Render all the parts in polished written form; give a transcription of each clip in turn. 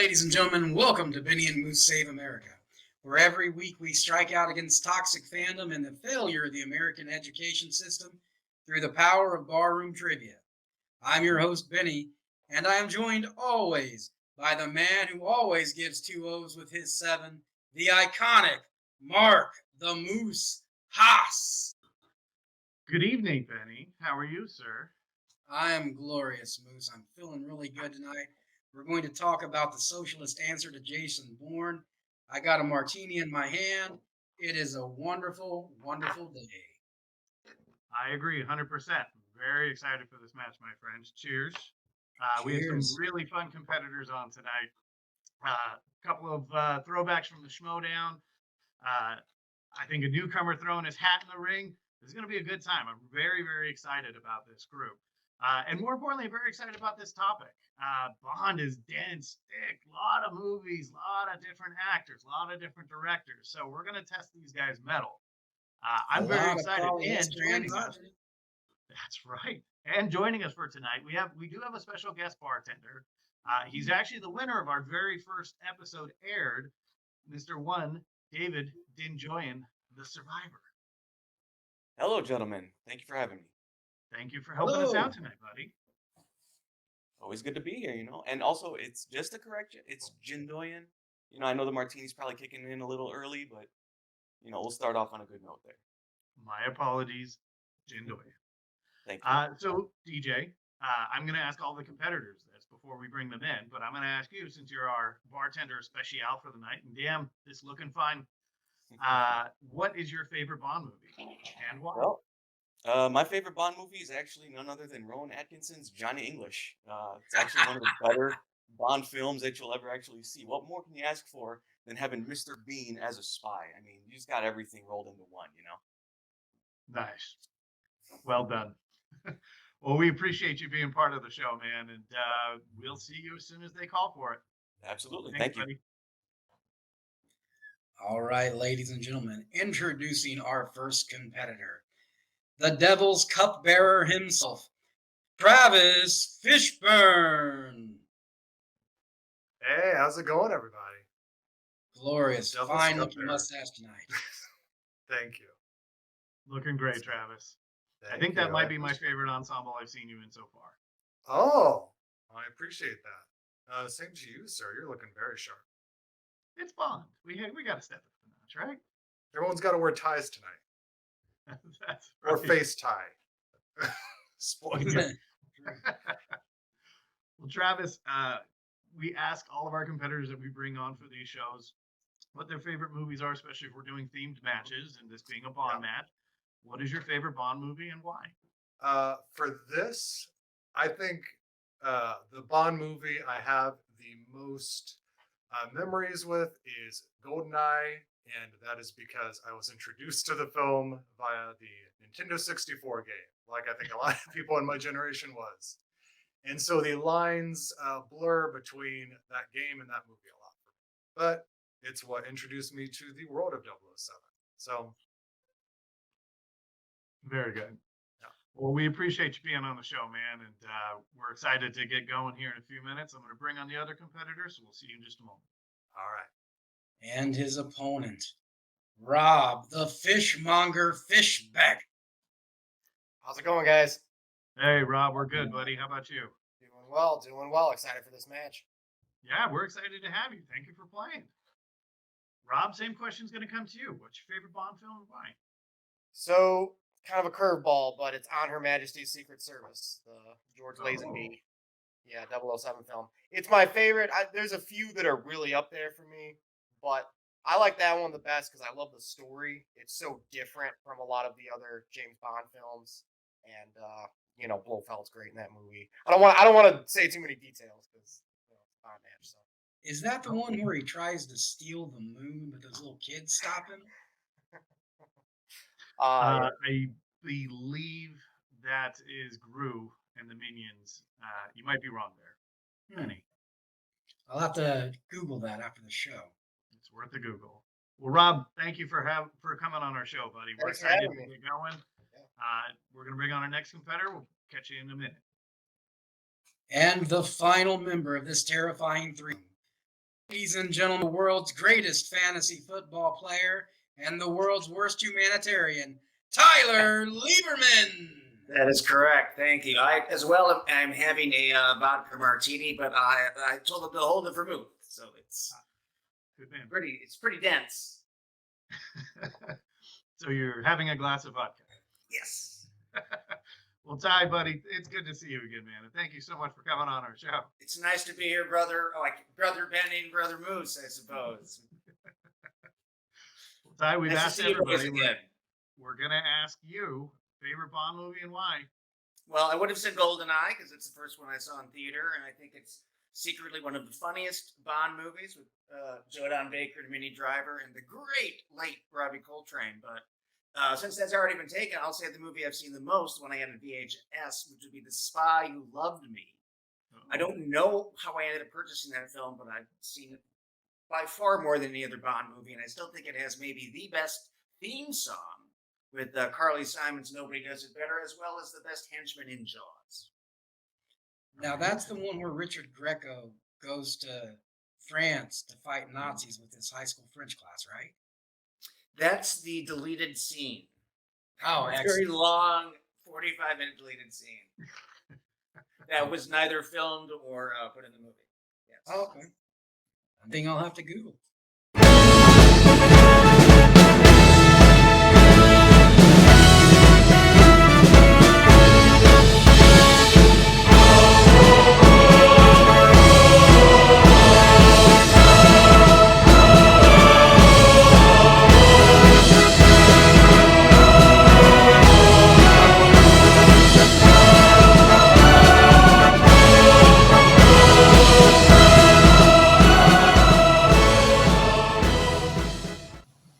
Ladies and gentlemen, welcome to Benny and Moose Save America, where every week we strike out against toxic fandom and the failure of the American education system through the power of barroom trivia. I'm your host, Benny, and I am joined always by the man who always gives two O's with his seven, the iconic Mark the Moose Haas. Good evening, Benny. How are you, sir? I am glorious, Moose. I'm feeling really good tonight. We're going to talk about the socialist answer to Jason Bourne. I got a martini in my hand. It is a wonderful, wonderful day. I agree 100%. Very excited for this match, my friends. Cheers. We have some Cheers. really fun competitors on tonight. A couple of throwbacks from the Schmodown. I think a newcomer throwing his hat in the ring. This is going to be a good time. I'm very, very excited about this group. And more importantly, I'm very excited about this topic. Bond is dense, thick, a lot of movies, a lot of different actors, a lot of different directors. So we're going to test these guys' mettle. A I'm very lot of excited. And polyester and joining us, cotton. that's right. And joining us for tonight, we do have a special guest bartender. He's actually the winner of our very first episode aired, Mr. One, David Dinjoyan, the Survivor. Hello, gentlemen. Thank you for having me. Thank you for helping us out tonight, buddy. Always good to be here, And also, it's just a correction. It's Jindoyan. I know the martini's probably kicking in a little early, but, we'll start off on a good note there. My apologies, Jindoyan. Thank you. So, DJ, I'm going to ask all the competitors this before we bring them in, but I'm going to ask you, since you're our bartender special for the night, and damn, it's looking fine. What is your favorite Bond movie and why? Well, my favorite Bond movie is actually none other than Rowan Atkinson's Johnny English. It's actually one of the better Bond films that you'll ever actually see. What more can you ask for than having Mr. Bean as a spy? I mean, you just got everything rolled into one, Nice. Well done. Well, we appreciate you being part of the show, man, and we'll see you as soon as they call for it. Absolutely. Thanks, Thank you. buddy. All right, ladies and gentlemen, introducing our first competitor, the Devil's Cupbearer himself, Travis Fishburn. Hey, how's it going, everybody? Glorious. Devil's Fine looking Cupbearer. mustache tonight. Thank you. Looking great, Travis. I Thank think that you. might be my favorite ensemble I've seen you in so far. Oh, I appreciate that. Same to you, sir. You're looking very sharp. It's Bond. We got to step up the notch, right? Everyone's got to wear ties tonight, That's or right. face tie. Spoiler. Well, Travis, we ask all of our competitors that we bring on for these shows what their favorite movies are, especially if we're doing themed matches and this being a Bond match. What is your favorite Bond movie and why? For this, I think the Bond movie I have the most memories with is GoldenEye, and that is because I was introduced to the film via the Nintendo 64 game, like I think a lot of people in my generation was. And so the lines blur between that game and that movie a lot for me. But it's what introduced me to the world of 007. So, very good. Yeah. Well, we appreciate you being on the show, man, and we're excited to get going here in a few minutes. I'm going to bring on the other competitors, so we'll see you in just a moment. All right. And his opponent, Rob the Fishmonger Fishbeck. How's it going, guys? Hey, Rob, we're good, buddy. How about you? Doing well. Excited for this match. Yeah, we're excited to have you. Thank you for playing. Rob, same question's going to come to you. What's your favorite Bond film and why? So, kind of a curveball, but it's On Her Majesty's Secret Service, the George Lazenby, 007 film. It's my favorite. There's a few that are really up there for me, but I like that one the best because I love the story. It's so different from a lot of the other James Bond films, and Blofeld's great in that movie. I don't want to say too many details because it's a Bond match. So. Is that the one where he tries to steal the moon, but those little kids stop him? I believe that is Gru and the Minions. You might be wrong there, Penny. I'll have to Google that after the show. It's worth a Google. Well, Rob, thank you for coming on our show, buddy. We're excited to get going. We're going to bring on our next competitor. We'll catch you in a minute. And the final member of this terrifying three, Ladies and gentlemen, the world's greatest fantasy football player and the world's worst humanitarian, Tyler Lieberman. That is correct. Thank you. I, as well, am having a vodka martini, but I told them to hold it vermouth, so Good man. it's pretty dense. So you're having a glass of vodka. Yes, Well, Ty, buddy, it's good to see you again, man. And thank you so much for coming on our show. it's nice to be here, brother. Like brother Benny and brother Moose, I suppose. Well, Ty, we've Nice to asked see you guys everybody. again. We're gonna ask you favorite Bond movie and why. Well, I would have said GoldenEye because it's the first one I saw in theater, and I think it's secretly one of the funniest Bond movies with Jodan Baker and Minnie Driver and the great late Robbie Coltrane. But since that's already been taken, I'll say the movie I've seen the most when I had a VHS, which would be The Spy Who Loved Me. I don't know how I ended up purchasing that film, but I've seen it by far more than any other Bond movie, and I still think it has maybe the best theme song with Carly Simon's "Nobody Does It Better," as well as the best henchman in Jaws. Now, that's the one where Richard Greco goes to France to fight Nazis with his high school French class, right? That's the deleted scene. Oh, It's very excellent. long, 45-minute deleted scene that was neither filmed or put in the movie. Yes. Oh, okay. I think I'll have to Google.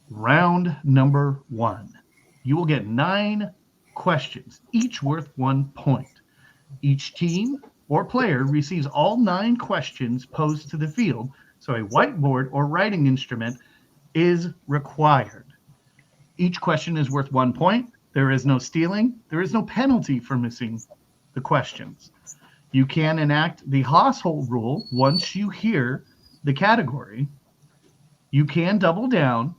Round number 1. You will get 9 questions, each worth 1 point. Each team or player receives all 9 questions posed to the field, so a whiteboard or writing instrument is required. Each question is worth 1 point. There is no stealing. There is no penalty for missing the questions. You can enact the household rule once you hear the category. You can double down,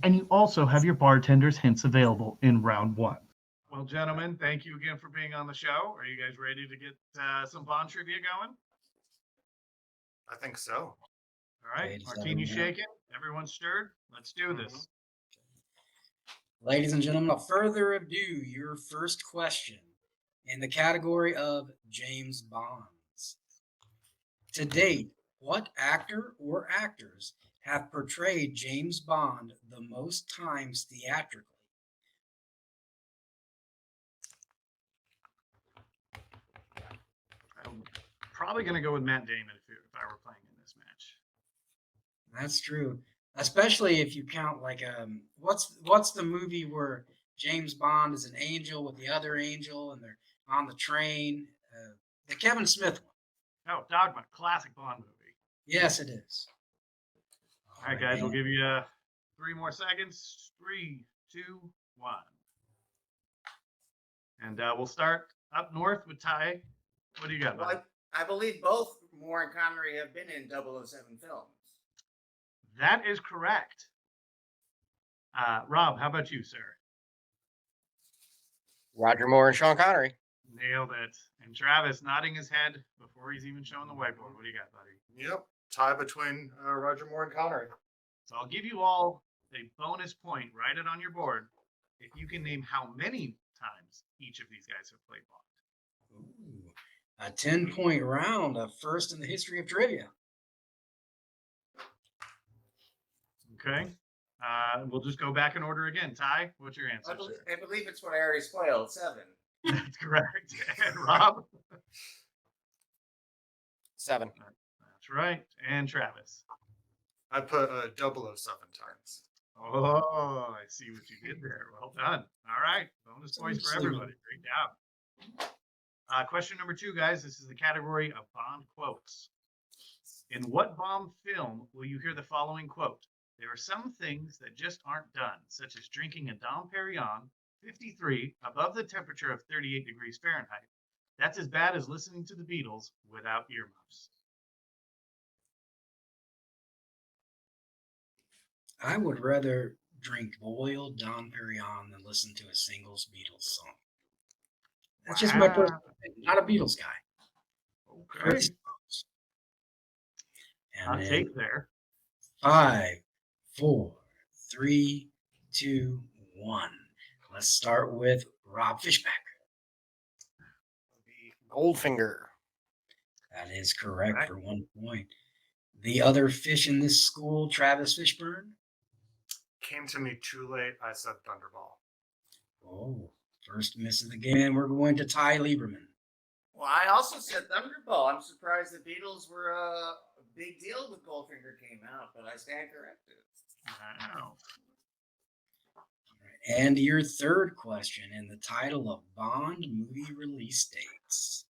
and you also have your bartender's hints available in round 1. Well, gentlemen, thank you again for being on the show. Are you guys ready to get some Bond trivia going? I think so. All right, Ladies and martini gentlemen. shaken. Everyone stirred. Let's do this. Ladies and gentlemen, without further ado, your first question in the category of James Bonds. To date, what actor or actors have portrayed James Bond the most times theatrically? I'm probably going to go with Matt Damon if I were playing in this match. That's true, especially if you count like what's the movie where James Bond is an angel with the other angel and they're on the train? The Kevin Smith one. Oh, Dogma, classic Bond movie. Yes, it is. All right, guys, we'll give you 3 more seconds. 3, 2, 1. And we'll start up north with Ty. What do you got, buddy? Well, I believe both Moore and Connery have been in 007 films. That is correct. Rob, how about you, sir? Roger Moore and Sean Connery. Nailed it. And Travis nodding his head before he's even showing the whiteboard. What do you got, buddy? Yep. Tie between Roger Moore and Connery. So I'll give you all a bonus point. Write it on your board if you can name how many times each of these guys have played Bond. Ooh, a 10-point round, a first in the history of trivia. Okay. We'll just go back in order again. Ty, what's your answer, sir? I believe it's what I already spoiled. 7. That's correct. And Rob? 7. That's right. And Travis? I put 007 times. Oh, I see what you did there. Well done. All right. Bonus points for everybody. Great job. Question number 2, guys. This is the category of Bond quotes. In what Bond film will you hear the following quote? There are some things that just aren't done, such as drinking a Dom Perignon 53 above the temperature of 38 degrees Fahrenheit. That's as bad as listening to the Beatles without earmuffs. I would rather drink boiled Dom Perignon than listen to a singles Beatles song. That's just my Wow. personal opinion. Not a Beatles guy. Prefer the Okay. songs. And Hot then take there. 5, 4, 3, 2, 1. Let's start with Rob Fishbeck. The Goldfinger. That is correct Right. for 1 point. The other fish in this school, Travis Fishburn. Came to me too late. I said Thunderball. Oh, first miss of the game. We're going to Ty Lieberman. Well, I also said Thunderball. I'm surprised the Beatles were a big deal when Goldfinger came out, but I stand corrected. Wow. And your third question in the title of Bond movie release dates.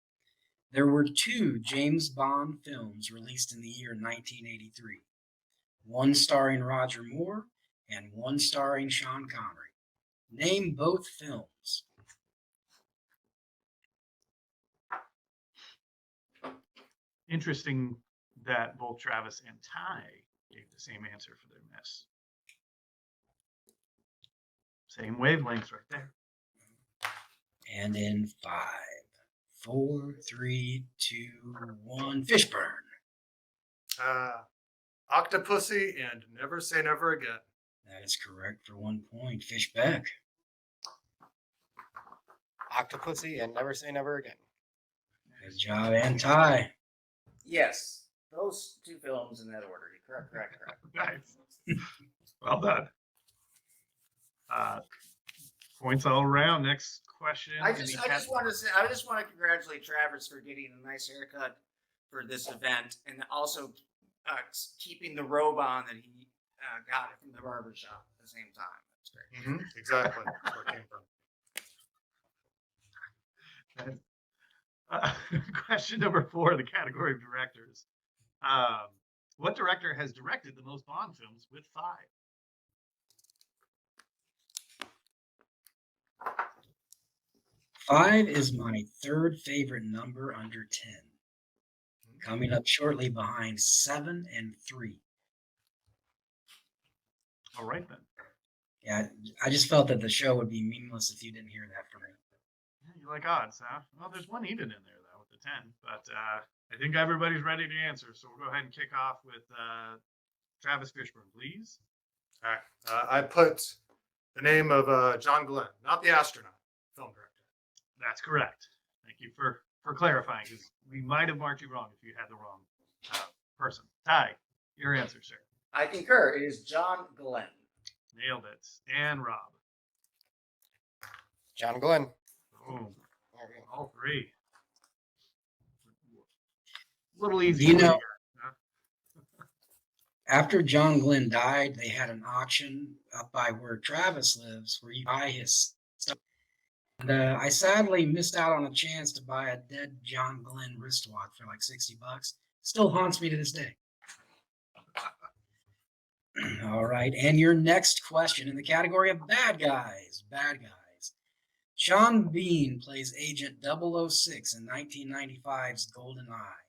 There were 2 James Bond films released in the year 1983. One starring Roger Moore and one starring Sean Connery. Name both films. Interesting that both Travis and Ty gave the same answer for their miss. Same wavelengths right there. And in 5, 4, 3, 2, 1, Fishburn. Octopussy and Never Say Never Again. That is correct for 1 point. Fishbeck. Octopussy and Never Say Never Again. Good job, and Ty. Yes, those 2 films in that order. Correct. Nice. Well done. Points all around. Next question. I just want to congratulate Travis for getting a nice haircut for this event, and also keeping the robe on that he got it from the barber shop at the same time. That's great. Exactly. That's where it came from. Question number 4, the category of directors. What director has directed the most Bond films with 5? Five is my third favorite number under 10. Coming up shortly behind 7 and 3. All right then. Yeah, I just felt that the show would be meaningless if you didn't hear that from me. Yeah, you like odds, huh? Well, there's one even in there though with the 10, but I think everybody's ready to answer. So we'll go ahead and kick off with Travis Fishburne, please. All right. I put the name of John Glenn, not the astronaut, film director. That's correct. Thank you for clarifying, because we might have marked you wrong if you had the wrong person. Ty, your answer, sir. I concur. It is John Glenn. Nailed it. And Rob. John Glenn. Boom. There we go. All 3. A little easy. You know, here, huh? after John Glenn died, they had an auction up by where Travis lives where you buy his stuff. And I sadly missed out on a chance to buy a dead John Glenn wristwatch for like $60. Still haunts me to this day. All right. And your next question in the category of bad guys. Bad guys. Sean Bean plays Agent 006 in 1995's GoldenEye.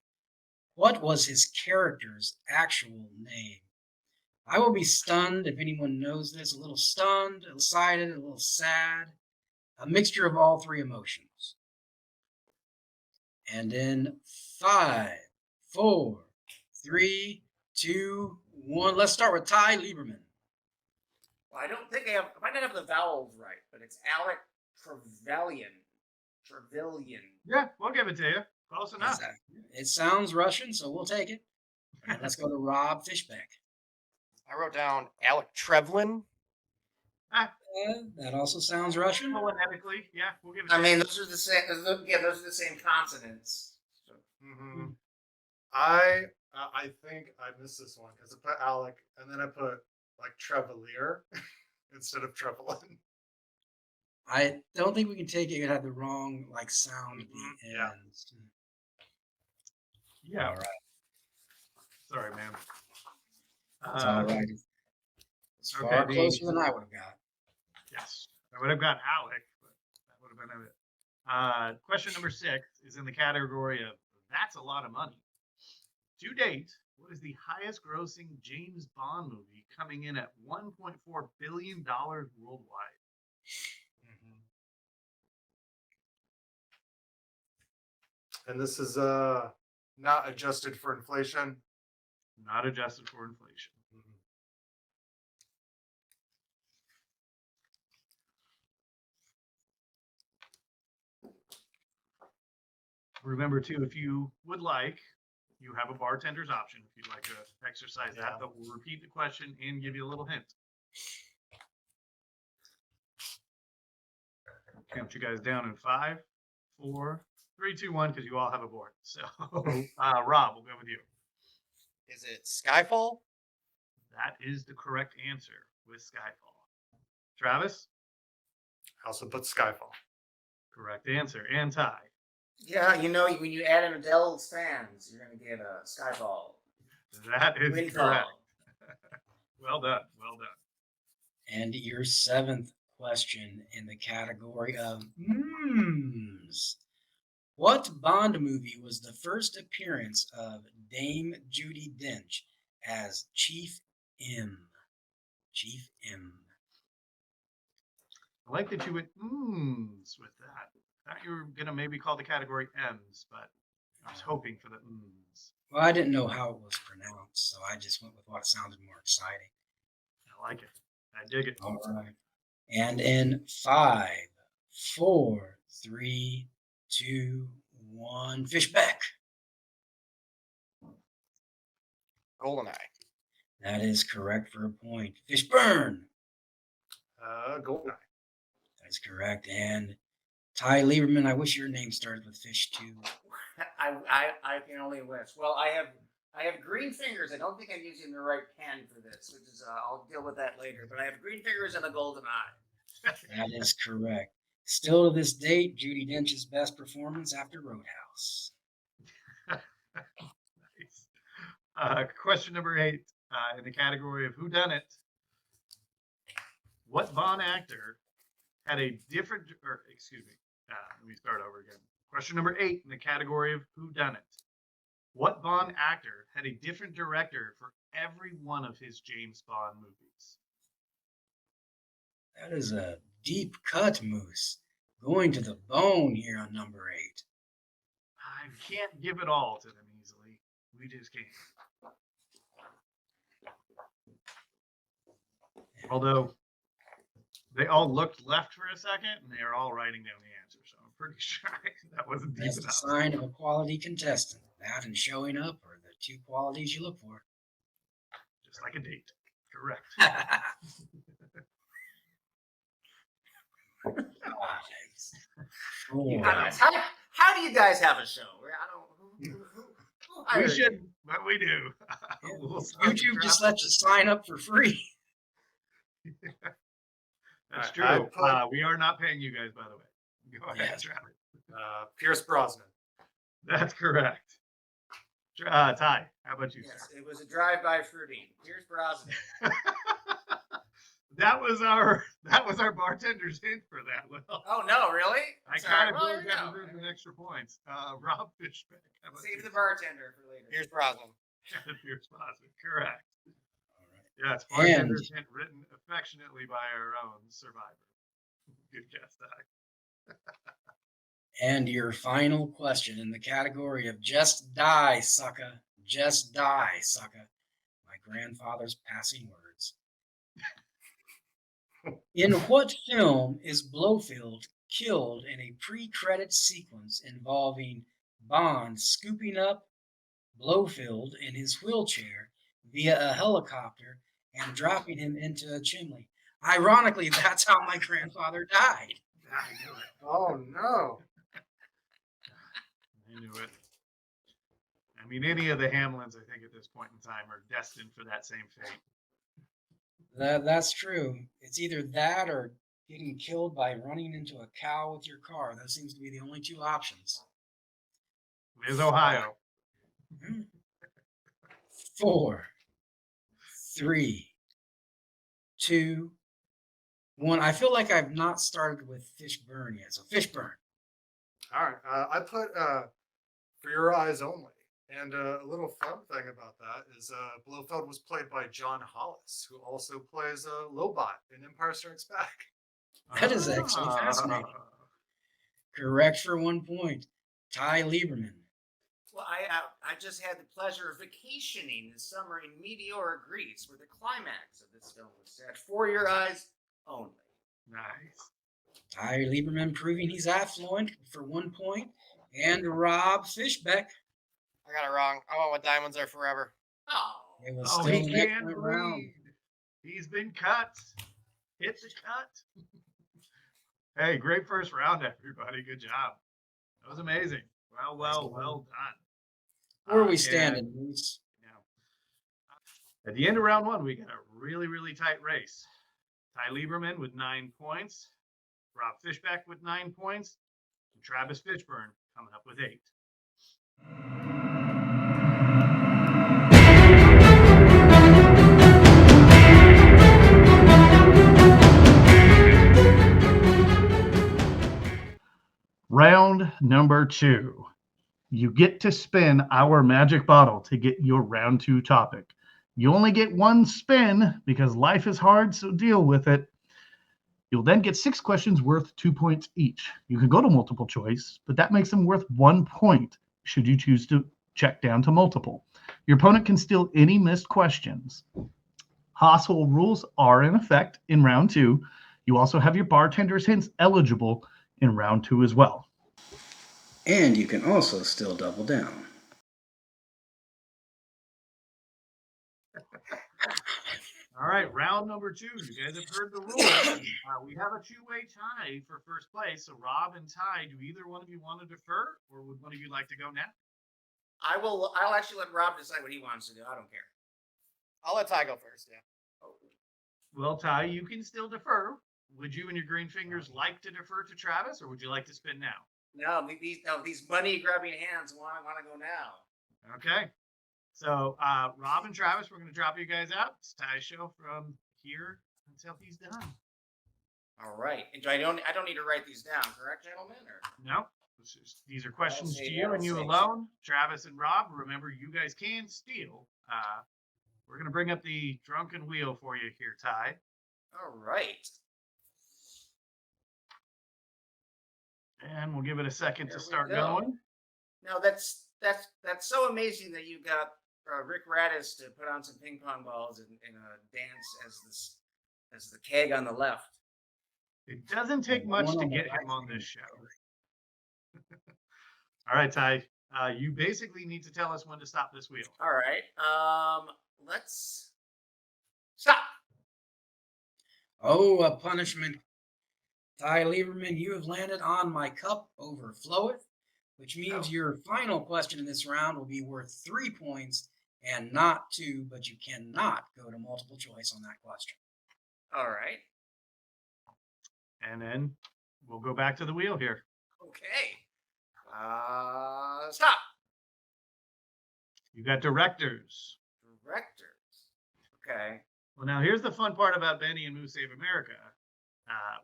What was his character's actual name? I will be stunned if anyone knows this. A little stunned, a little excited, a little sad. A mixture of all 3 emotions. And in 5, 4, 3, 2, 1. Let's start with Ty Lieberman. Well, I don't think I might not have the vowels right, but it's Alec Trevelyan. Yeah, we'll give it to you. Close enough. It sounds Russian, so we'll take it. And let's go to Rob Fishbeck. I wrote down Alec Trevlin. That also sounds Russian. Phonetically, yeah, we'll give it. I mean, those are the same. Yeah, those are the same consonants. So. I think I missed this one because I put Alec and then I put like Trevalier instead of Trevelyan. I don't think we can take it. It had the wrong sound at the Yeah. end. Yeah. All right. Sorry, man. It's all right. It's okay, far closer than I would have got. Yes, I would have got Alec, but that would have been it. Question number 6 is in the category of that's a lot of money. To date, What is the highest grossing James Bond movie, coming in at $1.4 billion worldwide? And this is not adjusted for inflation. Not adjusted for inflation. Remember, too, if you would like, you have a bartender's option if you'd like to exercise Yeah. that, but we'll repeat the question and give you a little hint. Count you guys down in 5, 4, 3, 2, 1, because you all have a board. So, Rob, we'll go with you. Is it Skyfall? That is the correct answer with Skyfall. Travis? I also put Skyfall. Correct answer. And Ty? Yeah, you know, when you add in Adele's fans, you're going to get a Skyfall. That is Windfall. correct. Well done. Well done. And your seventh question in the category of mms. What Bond movie was the first appearance of Dame Judi Dench as Chief M? Chief M. I like that you went mms with that. I thought you were going to maybe call the category M's, but I was hoping for the mms. Well, I didn't know how it was pronounced, so I just went with what sounded more exciting. I like it. I dig it. All right. And in 5, 4, 3, 2, 1, Fishbeck. GoldenEye. That is correct for a point. Fishburn. GoldenEye. That's correct. And Ty Lieberman, I wish your name started with fish too. I can only wish. Well, I have green fingers. I don't think I'm using the right pen for this, which is I'll deal with that later. But I have green fingers and a golden eye. That is correct. Still to this date, Judi Dench's best performance after Roadhouse. Nice. Question number 8 in the category of whodunit. What Bond actor had a different, or excuse me, let me start over again. Question number 8 in the category of whodunit. What Bond actor had a different director for every one of his James Bond movies? That is a deep cut, Moose. Going to the bone here on number 8. I can't give it all to them easily. We just can't. Although they all looked left for a second and they are all writing down the answer. So I'm pretty sure that wasn't deep That's the enough. sign of a quality contestant. That and showing up are the 2 qualities you look for. Just like a date. Correct. Four. How do you guys have a show? I don't. Who We hired you? should, but we do. We'll start with YouTube just Travis. lets you sign up for free. That's I true. put- We are not paying you guys, by the way. Go ahead, Yes. Travis. Pierce Brosnan. That's correct. Ty, how about you, Yes, sir? it was a drive-by fruity. Here's Brosnan. That was our bartender's hint for that. Well, Oh no, really? I Sorry. kind of Well, feel you like know. that deserves an extra points. Rob Fishbeck. How about Save you, the sir? bartender for later. Here's Brosnan. Pierce Brosnan. Correct. All right. Yeah, it's bartender's hint written affectionately by our own survivor. Good guess, Ty. And your final question in the category of just die, sucker. Just die, sucker. My grandfather's passing words. In what film is Blofeld killed in a pre-credit sequence involving Bond scooping up Blofeld in his wheelchair via a helicopter and dropping him into a chimney? Ironically, that's how my grandfather died. I knew it. Oh no. I knew it. I mean, any of the Hamlins, I think, at this point in time are destined for that same fate. That's true. It's either that or getting killed by running into a cow with your car. That seems to be the only 2 options. It is Ohio. 4, 3, 2, 1. I feel like I've not started with Fishburn yet. So Fishburn. All right. I put For Your Eyes Only. And a little fun thing about that is Blofeld was played by John Hollis, who also plays Lobot in Empire Strikes Back. That is actually fascinating. Correct for 1 point. Ty Lieberman. Well, I just had the pleasure of vacationing this summer in Meteor, Greece, where the climax of this film was set for your eyes only. Nice. Ty Lieberman proving he's affluent for 1 point. And Rob Fishbeck. I got it wrong. I went with Diamonds Are Forever. Oh, It was Oh, still he an can't excellent round. breathe. He's been cut. Hit the cut. Hey, great first round, everybody. Good job. That was amazing. Well done. Where are we And, standing, Moose? you know, at the end of round one, we got a really tight race. Ty Lieberman with 9 points, Rob Fishbeck with 9 points, and Travis Fishburn coming up with 8. Round number 2. You get to spin our magic bottle to get your round 2 topic. You only get 1 spin because life is hard, so deal with it. You'll then get 6 questions worth 2 points each. You can go to multiple choice, but that makes them worth 1 point should you choose to check down to multiple. Your opponent can steal any missed questions. Household rules are in effect in round 2. You also have your bartender's hints eligible in round 2 as well. And you can also still double down. All right, round number 2. You guys have heard the rules. We have a 2-way tie for first place. So Rob and Ty, do either one of you want to defer, or would one of you like to go now? I'll actually let Rob decide what he wants to do. I don't care. I'll let Ty go first. Yeah. Well, Ty, you can still defer. Would you and your green fingers like to defer to Travis, or would you like to spin now? No, these money grabbing hands want to go now. Okay. So Rob and Travis, we're going to drop you guys out. It's Ty's show from here until he's done. All right. And I don't need to write these down, correct, gentlemen? Or No, these are questions say to you that, and you say alone. Travis and Rob, remember, you guys can steal. We're going to bring up the drunken wheel for you here, Ty. all right. And we'll give it a second Here to we start go. going. Now that's so amazing that you got Rick Radis to put on some ping pong balls and dance as the keg on the left. It doesn't take And much one to on the get him right on hand. this show. All right, Ty. You basically need to tell us when to stop this wheel. All right. Let's stop. Oh, a punishment. Ty Lieberman, you have landed on my cup overfloweth, which means Oh. your final question in this round will be worth 3 points and not 2, but you cannot go to multiple choice on that question. All right. And then we'll go back to the wheel here. Okay. Stop. You got directors. Directors. Okay. Well, now here's the fun part about Benny and Moose Save America.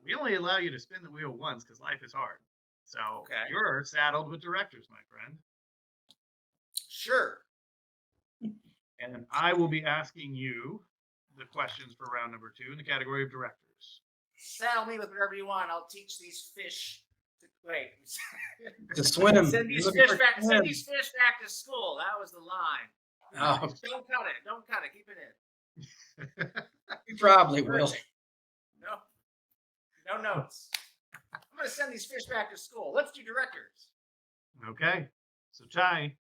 We only allow you to spin the wheel once because life is hard. So Okay. you're saddled with directors, my friend. Sure. And I will be asking you the questions for round number 2 in the category of directors. Saddle me with whatever you want. I'll teach these fish. To swim. Send You're these looking fish for back. swim. Send these fish back to school. That was the line. Oh, Don't cut it. Don't cut it. Keep it in. you probably will. No. No notes. I'm gonna send these fish back to school. Let's do directors. Okay. So Ty,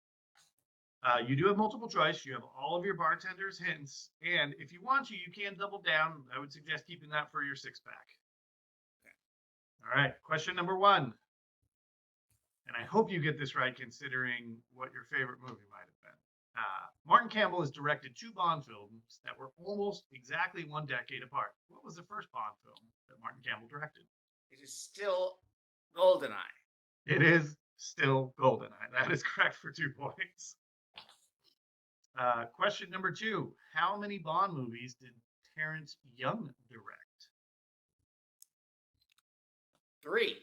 you do have multiple choice. You have all of your bartender's hints. And if you want to, you can double down. I would suggest keeping that for your 6-pack. All right. Question number 1. And I hope you get this right considering what your favorite movie might have been. Martin Campbell has directed 2 Bond films that were almost exactly 1 decade apart. What was the first Bond film that Martin Campbell directed? It is still GoldenEye. It is still GoldenEye. That is correct for 2 points. Question number 2. How many Bond movies did Terrence Young direct? 3.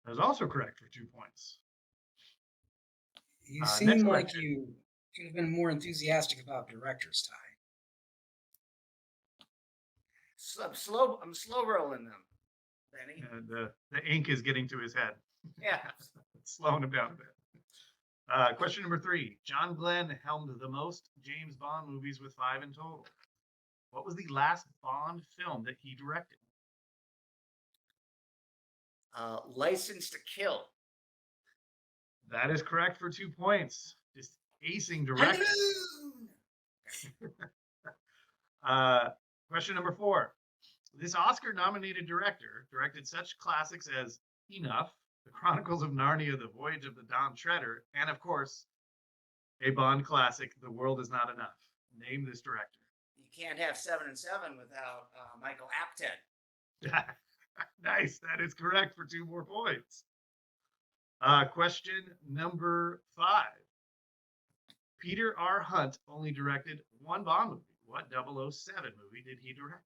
That is also correct for 2 points. You Next seem like question. you could have been more enthusiastic about directors, Ty. I'm slow rolling them, Benny. The ink is getting to his head. Yeah. It's slowing him down a bit. Question number 3. John Glenn helmed the most James Bond movies with 5 in total. What was the last Bond film that he directed? License to Kill. That is correct for 2 points. Just acing direction. Question number 4. This Oscar-nominated director directed such classics as Enough, The Chronicles of Narnia, The Voyage of the Dawn Treader, and of course, a Bond classic, The World Is Not Enough. Name this director. You can't have 7 and 7 without Michael Apted. Nice. That is correct for 2 more points. Question number 5. Peter R. Hunt only directed 1 Bond movie. What 007 movie did he direct?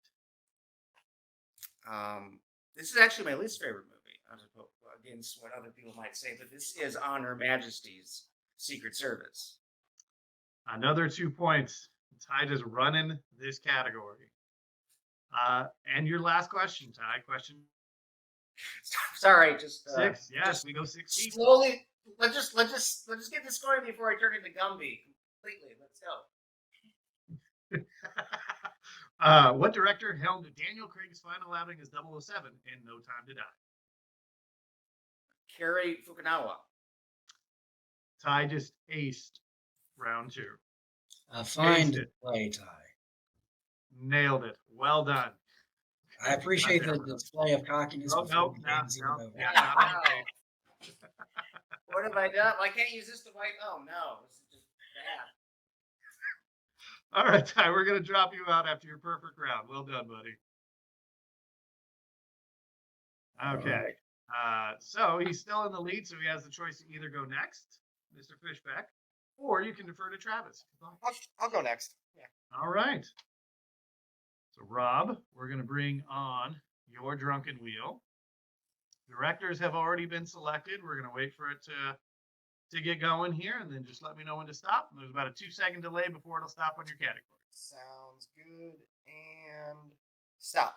This is actually my least favorite movie, as opposed against what other people might say, but this is On Her Majesty's Secret Service. Another 2 points. Ty just running this category. And your last question, Ty. Question Sorry, just 6. Yes, just we go 6 deep. slowly. Let's just get this going before I turn into Gumby completely. Let's go. What director helmed Daniel Craig's final outing as 007 in No Time to Die? Kerry Fukunaga. Ty just aced round 2. A fine Aced it. display, Ty. Nailed it. Well done. I appreciate the display of cockiness. Oh, before no, the no, game's even no. over. Yeah, not okay. What have I done? I can't use this to wipe. Oh no, this is just bad. All right, Ty, we're going to drop you out after your perfect round. Well done, buddy. Okay. So he's still in the lead, so he has the choice to either go next, Mr. Fishbeck, or you can defer to Travis. I'll go next. Yeah. All right. So, Rob, we're going to bring on your drunken wheel. Directors have already been selected. We're going to wait for it to get going here, and then just let me know when to stop. And there's about a 2-second delay before it'll stop on your category. Sounds good. And stop.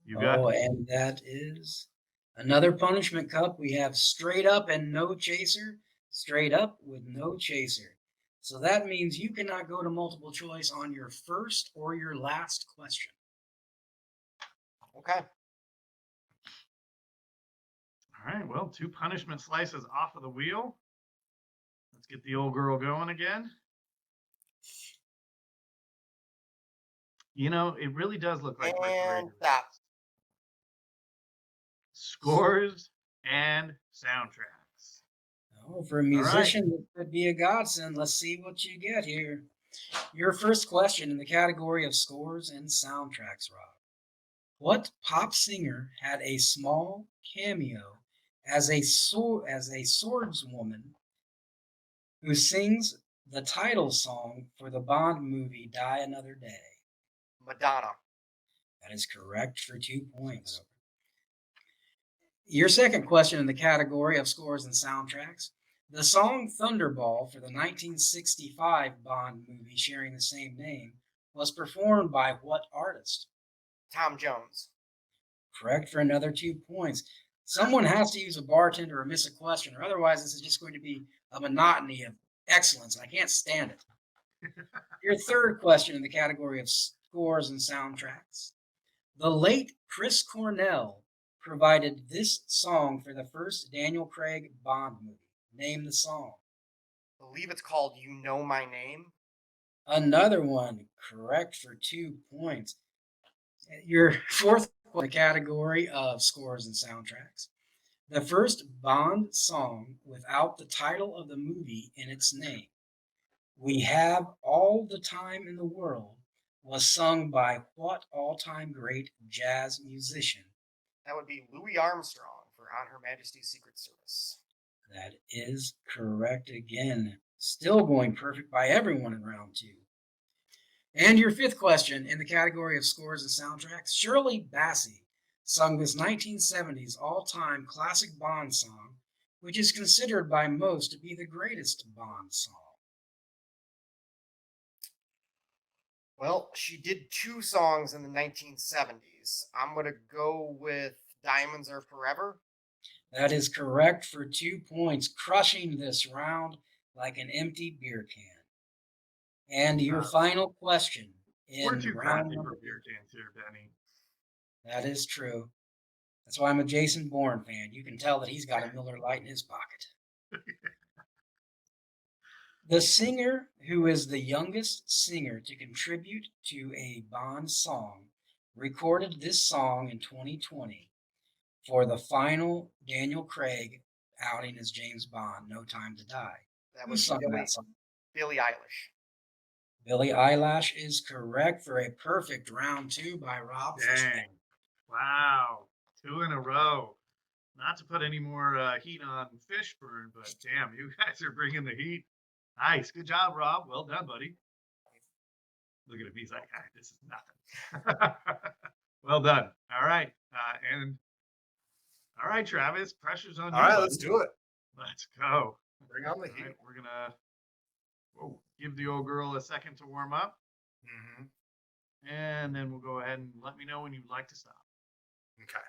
You got Oh, it. and that is another punishment cup. We have straight up and no chaser, straight up with no chaser. So that means you cannot go to multiple choice on your first or your last question. Okay. All right, well, 2 punishment slices off of the wheel. Let's get the old girl going again. You know, it really does look like Rick And Rader. stop. Scores and soundtracks. Oh, for a musician, it could be a godsend. Let's see what you get here. Your first question in the category of scores and soundtracks, Rob. What pop singer had a small cameo as a swordswoman who sings the title song for the Bond movie Die Another Day? Madonna. That is correct for 2 points. Your second question in the category of scores and soundtracks. The song Thunderball for the 1965 Bond movie sharing the same name was performed by what artist? Tom Jones. Correct for another 2 points. Someone has to use a bartender or miss a question, or otherwise this is just going to be a monotony of excellence. I can't stand it. Your third question in the category of scores and soundtracks. The late Chris Cornell provided this song for the first Daniel Craig Bond movie. Name the song. I believe it's called You Know My Name. Another one. Correct for 2 points. Your fourth category of scores and soundtracks. The first Bond song without the title of the movie in its name, We Have All the Time in the World, was sung by what all-time great jazz musician? That would be Louis Armstrong for On Her Majesty's Secret Service. That is correct again. Still going perfect by everyone in round 2. And your fifth question in the category of scores and soundtracks, Shirley Bassey sung this 1970s all-time classic Bond song which is considered by most to be the greatest Bond song? Well, she did 2 songs in the 1970s. I'm going to go with Diamonds Are Forever. That is correct for 2 points, crushing this round like an empty beer can. And your final question We're in too round crafty for number. beer cans here, Benny. That is true. That's why I'm a Jason Bourne fan. You can tell that he's got a Miller Lite in his pocket. The singer who is the youngest singer to contribute to a Bond song recorded this song in 2020 for the final Daniel Craig outing as James Bond, No Time to Die. That Who was sung that song? Billie Eilish. Billie Eilish is correct for a perfect round 2 by Rob Fishbeck. Dang. Wow. 2 in a row. Not to put any more heat on Fishburn, but damn, you guys are bringing the heat. Nice. Good job, Rob. Well done, buddy. Look at him. He's like, this is nothing. Well done. All right. All right, Travis. Pressure's on you. All right, buddy. let's do it. Let's go. Bring on the All heat. right, we're going to give the old girl a second to warm up. Mm-hmm. And then we'll go ahead and let me know when you'd like to stop. Okay.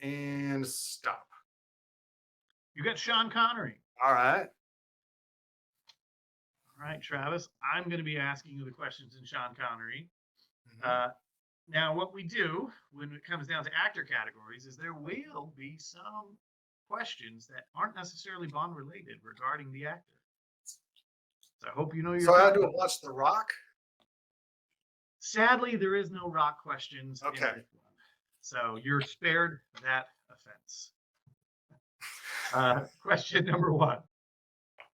And stop. You got Sean Connery. All right. All right, Travis. I'm going to be asking you the questions in Sean Connery. Mhm. Now, what we do when it comes down to actor categories is there will be some questions that aren't necessarily Bond related regarding the actor. So I hope you know your. So I had to content. watch The Rock. Sadly, there is no rock questions. Okay. In this one. So you're spared that offense. Question number 1.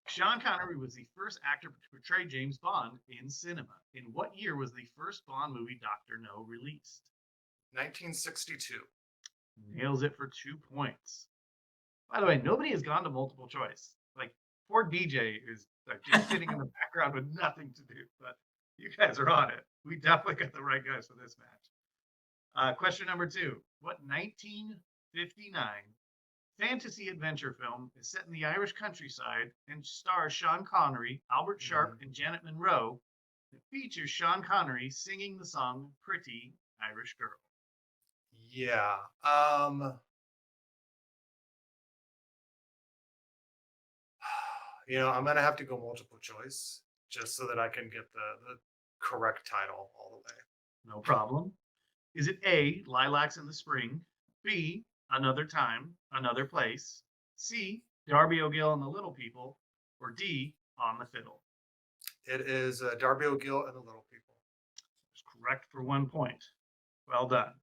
Sean Connery was the first actor to portray James Bond in cinema. In what year was the first Bond movie, Dr. No, released? 1962. Nails it for 2 points. By the way, nobody has gone to multiple choice. Like, poor DJ is like just sitting in the background with nothing to do. But you guys are on it. We definitely got the right guys for this match. Question number 2. What 1959 fantasy adventure film is set in the Irish countryside and stars Sean Connery, Albert Sharp, and Janet Monroe? It features Sean Connery singing the song "Pretty Irish Girl." Yeah. I'm gonna have to go multiple choice just so that I can get the correct title all the way. No problem. Is it A, Lilacs in the Spring, B, Another Time, Another Place, C, Darby O'Gill and the Little People, or D, On the Fiddle? It is Darby O'Gill and the Little People. It's correct for 1 point. Well done.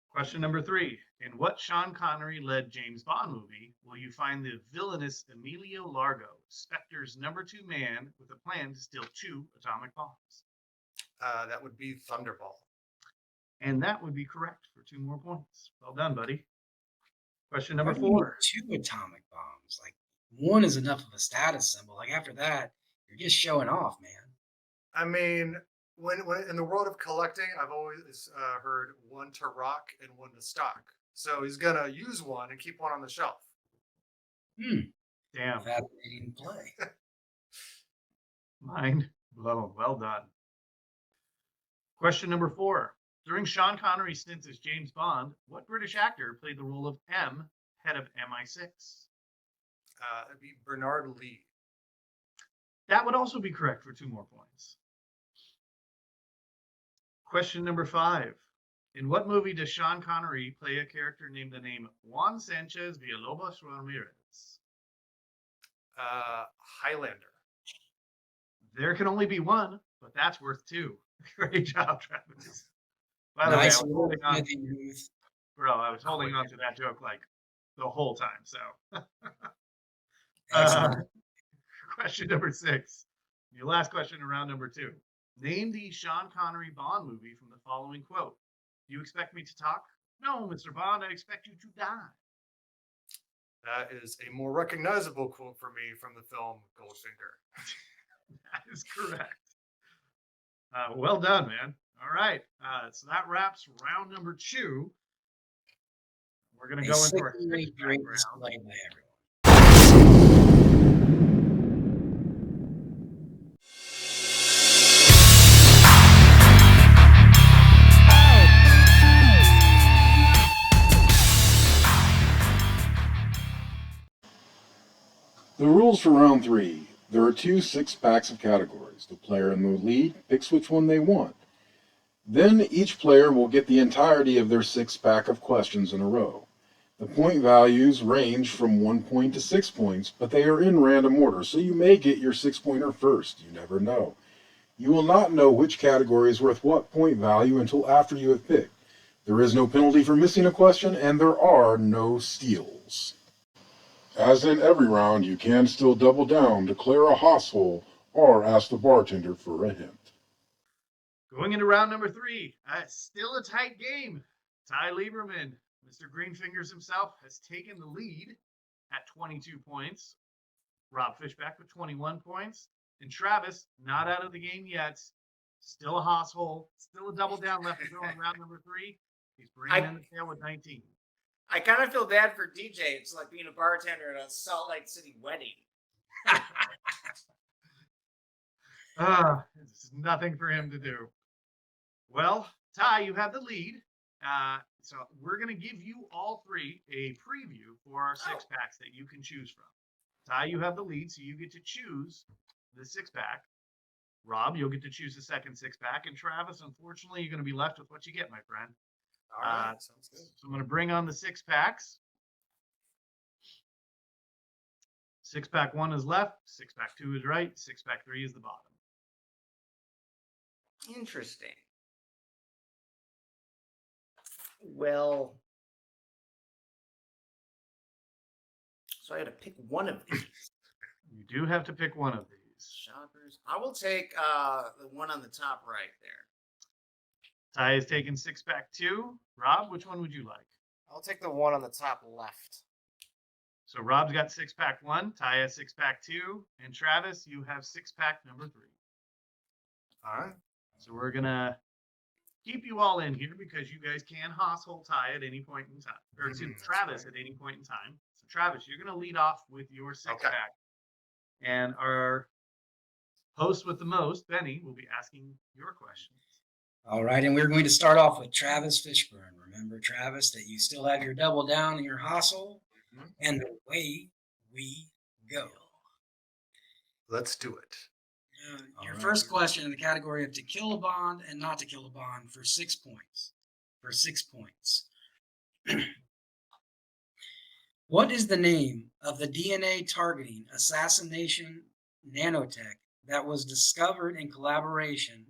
Question number 3. In what Sean Connery-led James Bond movie will you find the villainous Emilio Largo, Spectre's number 2 man with a plan to steal 2 atomic bombs? That would be Thunderball. And that would be correct for 2 more points. Well done, buddy. Question Why number do you need 4. 2 atomic bombs. Like, one is enough of a status symbol. Like, after that, you're just showing off, man. I mean, when in the world of collecting, I've always heard 1 to rock and 1 to stock. So he's gonna use 1 and keep 1 on the shelf. Damn. Fascinating play. Mind blown. Well done. Question number 4. During Sean Connery's stint as James Bond, what British actor played the role of M, head of MI6? It'd be Bernard Lee. That would also be correct for 2 more points. Question number 5. In what movie does Sean Connery play a character named the name Juan Sanchez Villalobos Ramirez? Highlander. There can only be 1, but that's worth 2. Great job, Travis. By the Nice way, work, Ruth. I was holding on to that joke like the whole time. So, Excellent. question number 6. Your last question in round number 2. Name the Sean Connery Bond movie from the following quote. Do you expect me to talk? No, Mr. Bond, I expect you to die. That is a more recognizable quote for me from the film Goldfinger. That is correct. Well done, man. All right. So that wraps round number 2. We're going to A go into our sickeningly six-pack great round. display by everyone. The rules for round 3. There are 2 six-packs of categories. The player in the lead picks which one they want. Then each player will get the entirety of their six-pack of questions in a row. The point values range from 1 point to 6 points, but they are in random order, so you may get your 6-pointer first. You never know. You will not know which category is worth what point value until after you have picked. There is no penalty for missing a question, and there are no steals. As in every round, you can still double down, declare a hoss hole, or ask the bartender for a hint. Going into round number 3, still a tight game. Ty Lieberman, Mr. Greenfingers himself, has taken the lead at 22 points. Rob Fishbeck with 21 points. And Travis, not out of the game yet. Still a hoss hole. Still a double down left to go in round number 3. He's bringing in the tail with 19. I kind of feel bad for DJ. It's like being a bartender at a Salt Lake City wedding. It's nothing for him to do. Well, Ty, you have the lead. So we're going to give you all three a preview for our six-packs that you can choose from. Ty, you have the lead, so you get to choose the six-pack. Rob, you'll get to choose the second six-pack. And Travis, unfortunately, you're going to be left with what you get, my friend. All right, sounds good. So I'm going to bring on the six-packs. Six-pack 1 is left. Six-pack 2 is right. Six-pack 3 is the bottom. Interesting. Well, so I had to pick one of these. You do have to pick one of these. Shoppers. I will take the one on the top right there. Ty has taken six-pack 2. Rob, which one would you like? I'll take the one on the top left. So Rob's got six-pack 1. Ty has six-pack 2. And Travis, you have six-pack number 3. All right. So we're going to keep you all in here because you guys can household Ty at any point in time. Or excuse me, That's Travis right. at any point in time. So Travis, you're going to lead off with your six-pack. And our host with the most, Benny, will be asking your questions. All right, and we're going to start off with Travis Fishburn. Remember, Travis, that you still have your double down and your hustle, and away we go. Let's do it. Your right. first question in the category of to kill a bond and not to kill a bond for 6 points. What is the name of the DNA targeting assassination nanotech that was discovered in collaboration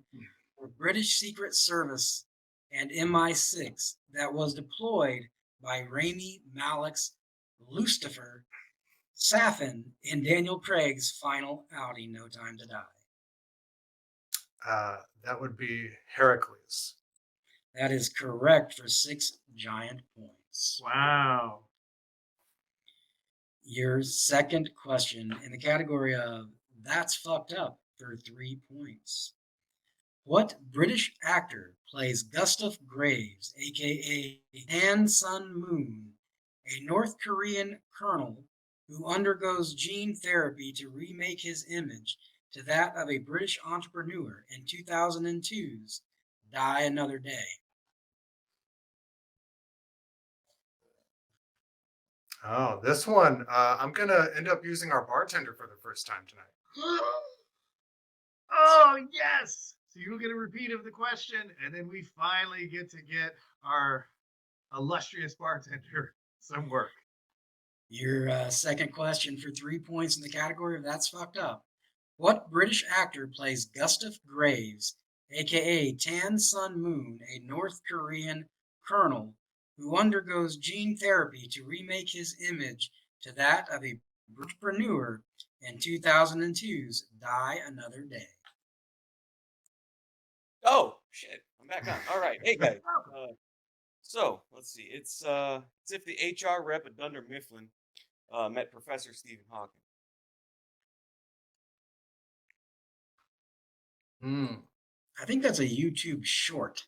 with British Secret Service and MI6 that was deployed by Rami Malek's Lucifer Safin in Daniel Craig's final outing, No Time to Die? That would be Heracles. That is correct for 6 giant points. Wow. Your second question in the category of That's Fucked Up for 3 points. What British actor plays Gustav Graves, aka Han Sun Moon, a North Korean colonel who undergoes gene therapy to remake his image to that of a British entrepreneur in 2002's Die Another Day? Oh, this one. I'm going to end up using our bartender for the first time tonight. Oh, yes. So you'll get a repeat of the question, and then we finally get to get our illustrious bartender some work. Your second question for 3 points in the category of That's Fucked Up. What British actor plays Gustav Graves, aka Tan Sun Moon, a North Korean colonel who undergoes gene therapy to remake his image to that of a entrepreneur in 2002's Die Another Day? Oh shit! I'm back on. All right, hey guys. So let's see. It's if the HR rep at Dunder Mifflin met Professor Stephen Hawking. I think that's a YouTube short.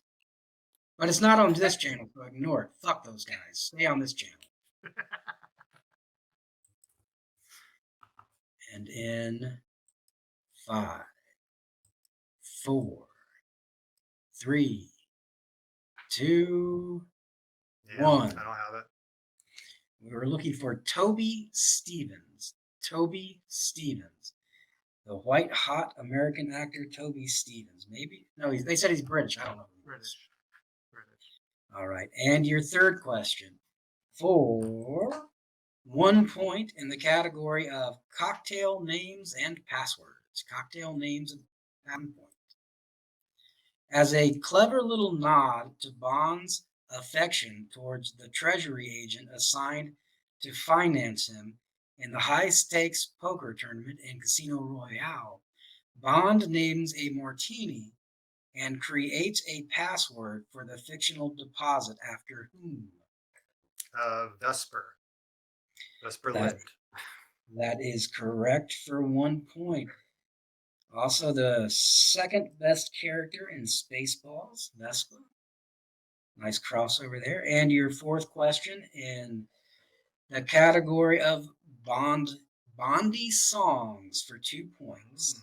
But it's not on this channel, so ignore it. Fuck those guys. Stay on this channel. And in 5, 4, 3, 2, Yeah, 1. I don't have it. We were looking for Toby Stevens. Toby Stevens. The white hot American actor Toby Stevens. Maybe? No, they said he's British. I don't know. British. All right. And your third question for 1 point in the category of cocktail names and passwords. Cocktail names and 1 point. As a clever little nod to Bond's affection towards the treasury agent assigned to finance him in the high-stakes poker tournament in Casino Royale, Bond names a martini and creates a password for the fictional deposit after whom? Vesper. Vesper That- Lind. That is correct for 1 point. Also, the second best character in Spaceballs, Vespa. Nice crossover there. And your fourth question in the category of Bondy songs for 2 points.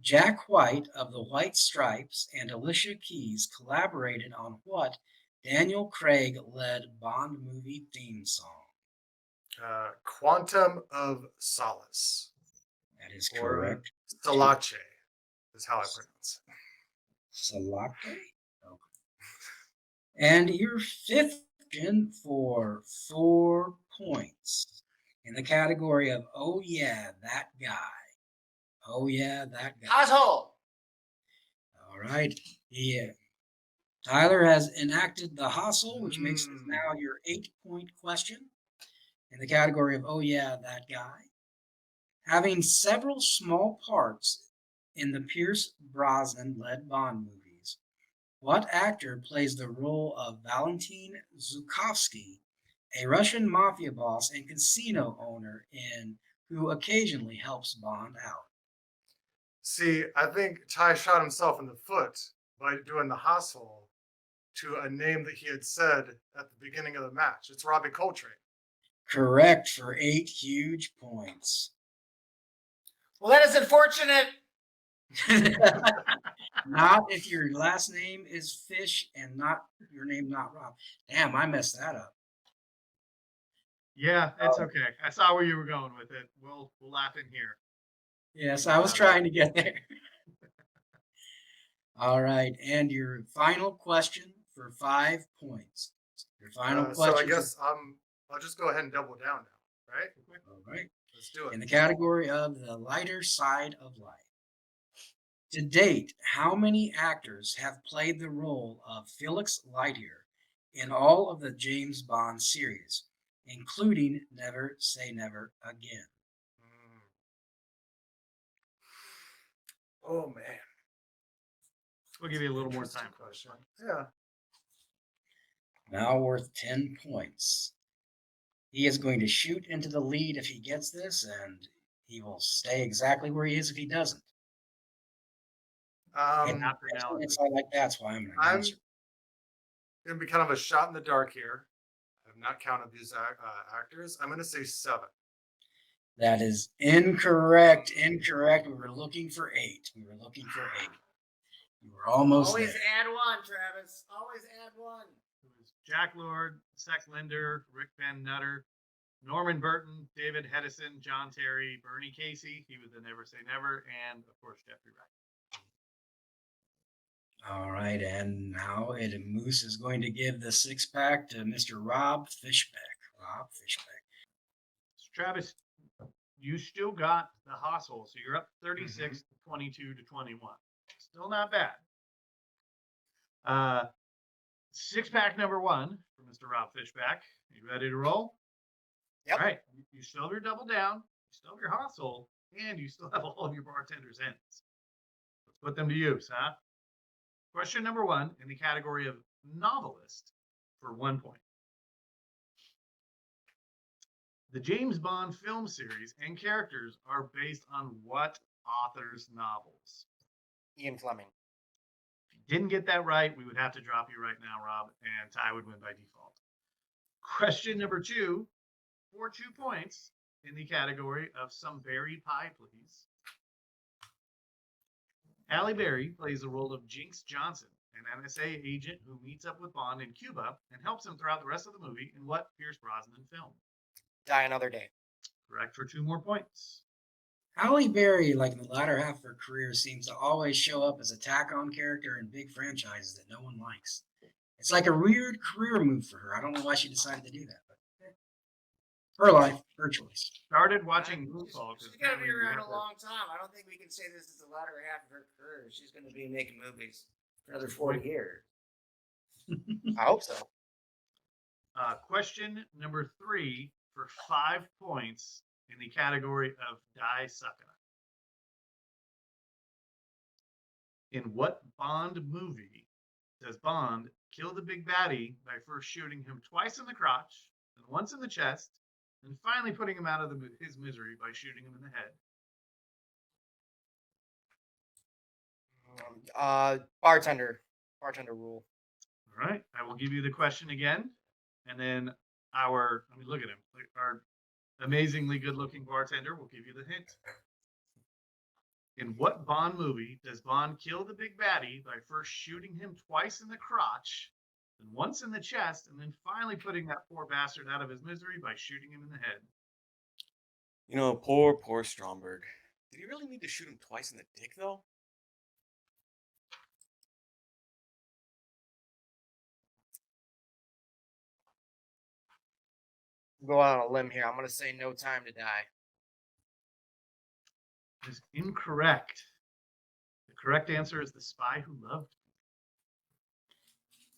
Jack White of the White Stripes and Alicia Keys collaborated on what Daniel Craig led Bond movie theme song? Quantum of Solace. That is Or correct. Solace is how I pronounce it. Salake? Okay. And your fifth question for 4 points in the category of Oh Yeah, That Guy. Oh Yeah, That Guy. Asshole. All right. Yeah. Tyler has enacted the hustle, which makes this now your 8-point question in the category of Oh Yeah, That Guy. Having several small parts in the Pierce Brosnan-led Bond movies, what actor plays the role of Valentin Zhukovsky, a Russian mafia boss and casino owner who occasionally helps Bond out? See, I think Ty shot himself in the foot by doing the hustle to a name that he had said at the beginning of the match. It's Robbie Coltrane. Correct for 8 huge points. Well, that is unfortunate. Not if your last name is Fish and not your name not Rob. Damn, I messed that up. Yeah, it's okay. I saw where you were going with it. We'll laugh in here. Yes, I was trying to get there. All right, and your final question for 5 points. Your final question. So I guess I'll just go ahead and double down now, right? All right. Let's do it. In the category of the lighter side of life. To date, how many actors have played the role of Felix Leiter in all of the James Bond series, including Never Say Never Again? Oh man. We'll give you a little more Interesting time for this question. one. Yeah. Now worth 10 points. He is going to shoot into the lead if he gets this, and he will stay exactly where he is if he doesn't. And After analysis. inside like that's why I'm going to I'm answer. gonna be kind of a shot in the dark here. I've not counted these actors. I'm gonna say 7. That is incorrect. Incorrect. We were looking for 8. We were looking for 8. You were almost Always there. add one, Travis. Always add one. It was Jack Lord, Sec Linder, Rick Van Nutter, Norman Burton, David Hedison, John Terry, Bernie Casey. He was the Never Say Never, and of course Jeffrey Wright. All right, and now Moose is going to give the 6-pack to Mr. Rob Fishbeck. Rob Fishbeck. So Travis, you still got the hustle, so you're up 36 to 22 to 21. Still not bad. 6-pack number 1 for Mr. Rob Fishback. You ready to roll? Yep. All right. You still have your double down, you still have your hustle, and you still have all of your bartender's ends. Let's put them to use, huh? Question number 1 in the category of novelist for 1 point. The James Bond film series and characters are based on what author's novels? Ian Fleming. Didn't get that right, we would have to drop you right now, Rob, and Ty would win by default. Question number 2 for 2 points in the category of some berry pie, please. Halle Berry plays the role of Jinx Johnson, an NSA agent who meets up with Bond in Cuba and helps him throughout the rest of the movie in what Pierce Brosnan film? Die Another Day. Correct for 2 more points. Halle Berry, like in the latter half of her career, seems to always show up as a tack-on character in big franchises that no one likes. It's like a weird career move for her. I don't know why she decided to do that, but her life, her choice. Started watching Moonfall. She's going to be around a long time. I don't think we can say this is the latter half of her career. She's going to be making movies for another 40 years. I hope so. Question number 3 for 5 points in the category of Die Sucka. In what Bond movie does Bond kill the big baddie by first shooting him twice in the crotch, and once in the chest, and finally putting him out of his misery by shooting him in the head? Bartender rule. All right, I will give you the question again, and then let me look at him. Our amazingly good-looking bartender will give you the hint. In what Bond movie does Bond kill the big baddie by first shooting him twice in the crotch, and once in the chest, and then finally putting that poor bastard out of his misery by shooting him in the head? You know, poor Stromberg. Did he really need to shoot him twice in the dick, though? Go out on a limb here. I'm going to say No Time to Die. Is incorrect. The correct answer is The Spy Who Loved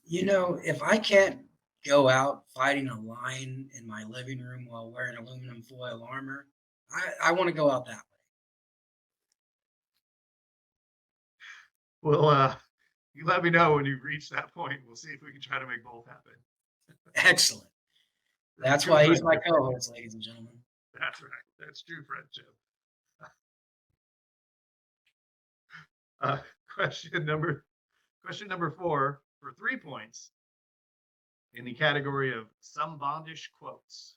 Me. You know, if I can't go out fighting a lion in my living room while wearing aluminum foil armor, I want to go out that way. Well, you let me know when you reach that point. We'll see if we can try to make both happen. Excellent. That's why he's my co-host, ladies and gentlemen. That's right. That's true friendship. Question number 4 for 3 points in the category of some Bondish quotes.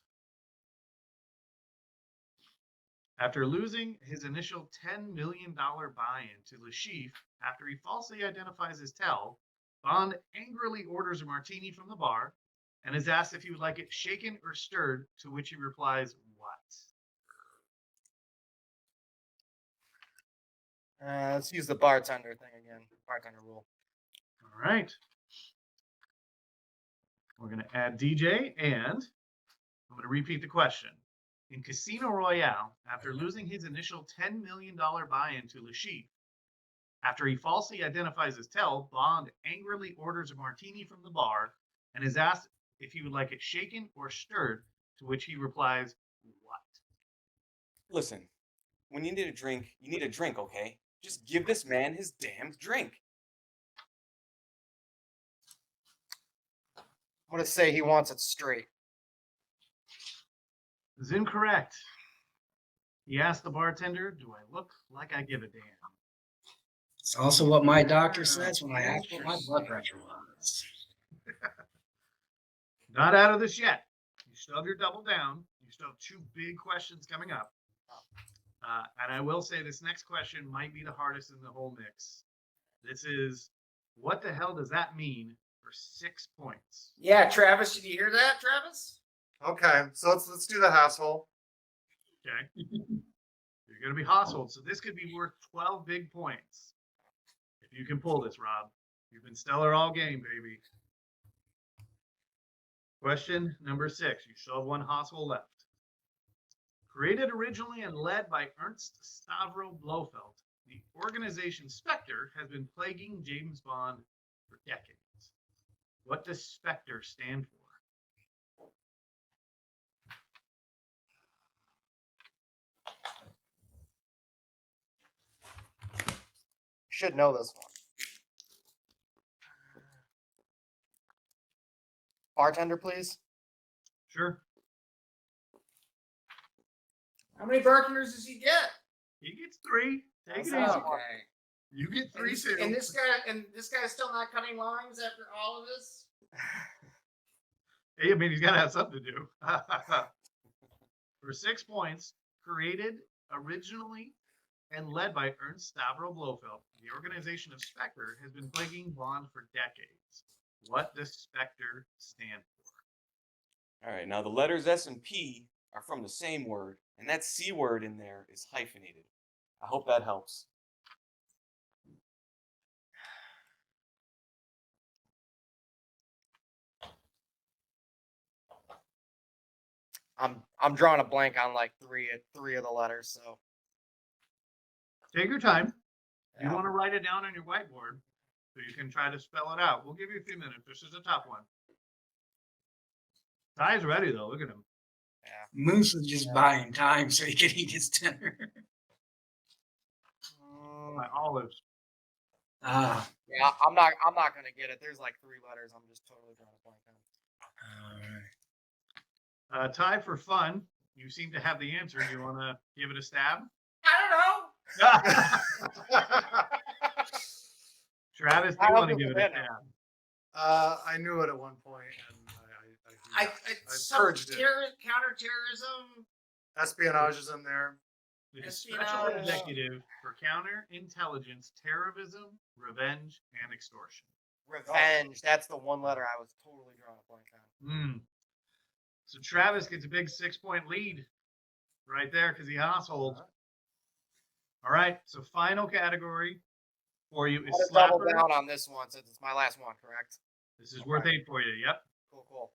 After losing his initial $10 million buy-in to Le Chiffre after he falsely identifies his tell, Bond angrily orders a martini from the bar and is asked if he would like it shaken or stirred, to which he replies, what? Let's use the bartender thing again. Bartender rule. All right. We're going to add DJ, and I'm going to repeat the question. In Casino Royale, after losing his initial $10 million buy-in to Le Chiffre, after he falsely identifies his tell, Bond angrily orders a martini from the bar and is asked if he would like it shaken or stirred, to which he replies, what? Listen, when you need a drink, okay? Just give this man his damned drink. I'm going to say he wants it straight. This is incorrect. He asked the bartender, do I look like I give a damn? It's also what my doctor says when I ask what my blood pressure was. Not out of this yet. You still have your double down. You still have 2 big questions coming up. And I will say this next question might be the hardest in the whole mix. This is, what the hell does that mean for 6 points? Yeah, Travis, did you hear that, Travis? Okay, so let's do the hassle. Okay. You're going to be household. So this could be worth 12 big points. If you can pull this, Rob. You've been stellar all game, baby. Question number 6. You still have 1 household left. Created originally and led by Ernst Stavro Blofeld, the organization Spectre has been plaguing James Bond for decades. What does Spectre stand for? Should know this one. Bartender, please. Sure. How many bartenders does he get? He gets 3. Take it easy. Okay. You get And 3 this, too. and this guy's still not cutting lines after all of this. Hey, I mean, he's got to have something to do. For 6 points, created originally and led by Ernst Stavro Blofeld, the organization of Spectre has been plaguing Bond for decades. What does Spectre stand for? All right, now the letters S and P are from the same word, and that C word in there is hyphenated. I hope that helps. I'm drawing a blank on like three of the letters. So Take your time. You yeah. want to write it down on your whiteboard so you can try to spell it out. We'll give you a few minutes. This is a tough one. Ty's ready, though. Look at him. Moose was just buying time so he could eat his dinner. My olives. Ah, Yeah, I'm not gonna get it. There's like 3 letters. I'm just totally drawing a blank on. all right. Ty, for fun, you seem to have the answer. Do you want to give it a stab? I don't know. Travis, do you I'll want to do give the it a winner. stab? I knew it at one point, and I purged it. Counterterrorism. Espionage is in there. The special Espionage. executive for counterintelligence, terrorism, revenge, and extortion. Revenge. That's the one letter I was totally drawing a blank on. So Travis gets a big 6-point lead right there because he household. All right, so final category for you is I'll double slapper. down on this one since it's my last one, correct? This is worth 8 for you. Yep. Cool.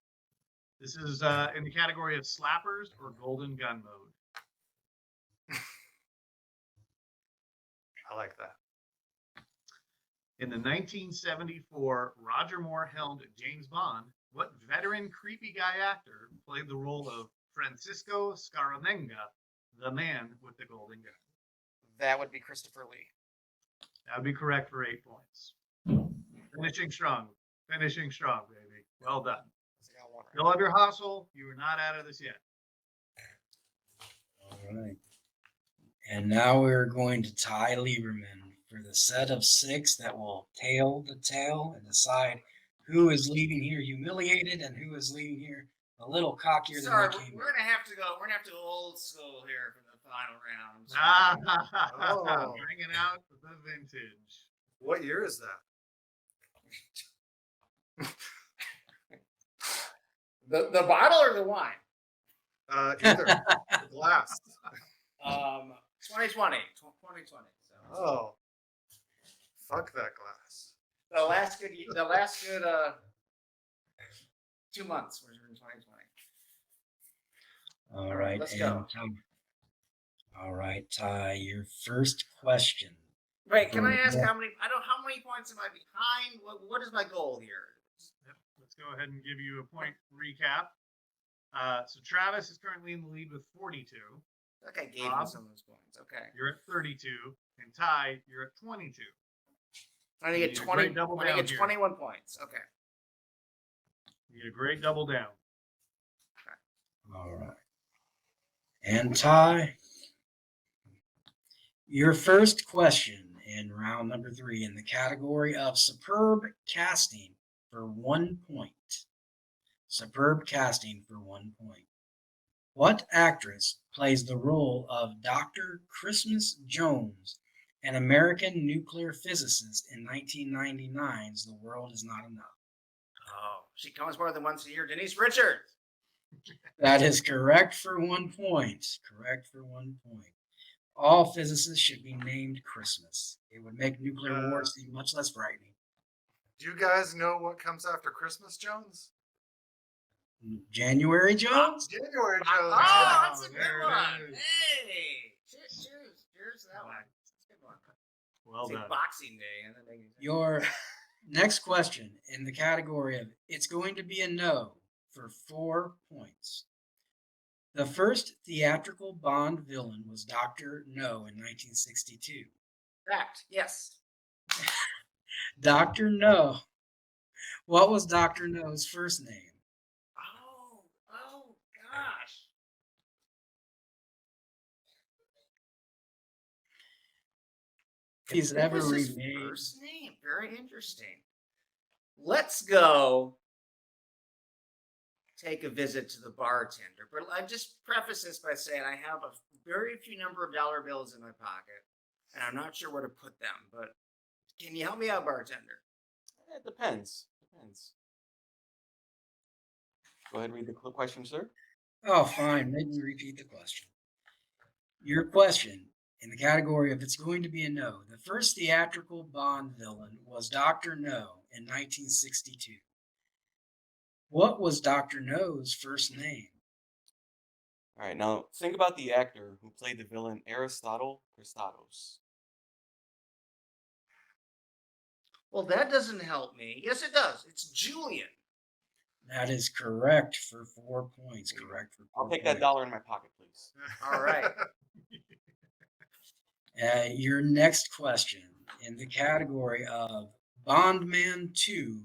This is in the category of slappers or golden gun mode. I like that. In the 1974 Roger Moore helmed James Bond, what veteran creepy guy actor played the role of Francisco Scaramanga, the man with the golden gun? That would be Christopher Lee. That would be correct for 8 points. Finishing strong, baby. Well done. I got one right. You'll have your hustle. You are not out of this yet. All right. And now we're going to tie Lieberman for the set of 6 that will tail the tale and decide who is leaving here humiliated and who is leaving here a little cockier Sorry, than they came. we're gonna have to go. We're gonna have to go old school here for the final round. Oh. Bringing out the vintage. What year is that? The bottle or the wine? Either. The glass. 2020. 2020. So. Oh. Fuck that glass. The last good 2 months were in 2020. All right. Let's and go. All right, Ty, your first question. Wait, can I Mm, ask yeah. how many points am I behind? What is my goal here? Yep. Let's go ahead and give you a point recap. So Travis is currently in the lead with 42. Okay, I gave him Rob? some of those points. Okay. You're at 32. And Ty, you're at 22. I'm gonna You get need a 20. great double I'm gonna down get here. 21 points. Okay. You get a great double down. All right. And Ty, your first question in round number 3 in the category of superb casting for 1 point. Superb casting for 1 point. What actress plays the role of Dr. Christmas Jones, an American nuclear physicist in 1999's The World Is Not Enough? Oh, she comes more than once a year. Denise Richards. That is correct for 1 point. Correct for 1 point. All physicists should be named Christmas. It would make nuclear war seem much less frightening. Do you guys know what comes after Christmas, Jones? January Jones? January Jones. Oh, yeah. that's a good there it one. is. Hey, cheers to that one. That's a good one. Well It's like done. Boxing Day, and then they Your next question in the category of It's Going to Be a No for 4 points. The first theatrical Bond villain was Dr. No in 1962. Fact. Yes. Dr. No. What was Dr. No's first name? Oh gosh. If he's ever What was his remade. first name? Very interesting. Let's go take a visit to the bartender. But I just preface this by saying I have a very few number of dollar bills in my pocket, and I'm not sure where to put them. But can you help me out, bartender? It depends. Depends. Go ahead and read the question, sir. Oh, fine. Make me repeat the question. Your question, in the category of It's Going to Be a No, the first theatrical Bond villain was Dr. No in 1962. What was Dr. No's first name? All right, now think about the actor who played the villain Aristotle Christados. Well, that doesn't help me. Yes, it does. It's Julian. That is correct for 4 points. Correct for 4 I'll take that points. dollar in my pocket, please. All right. Your next question, in the category of Bondman 2,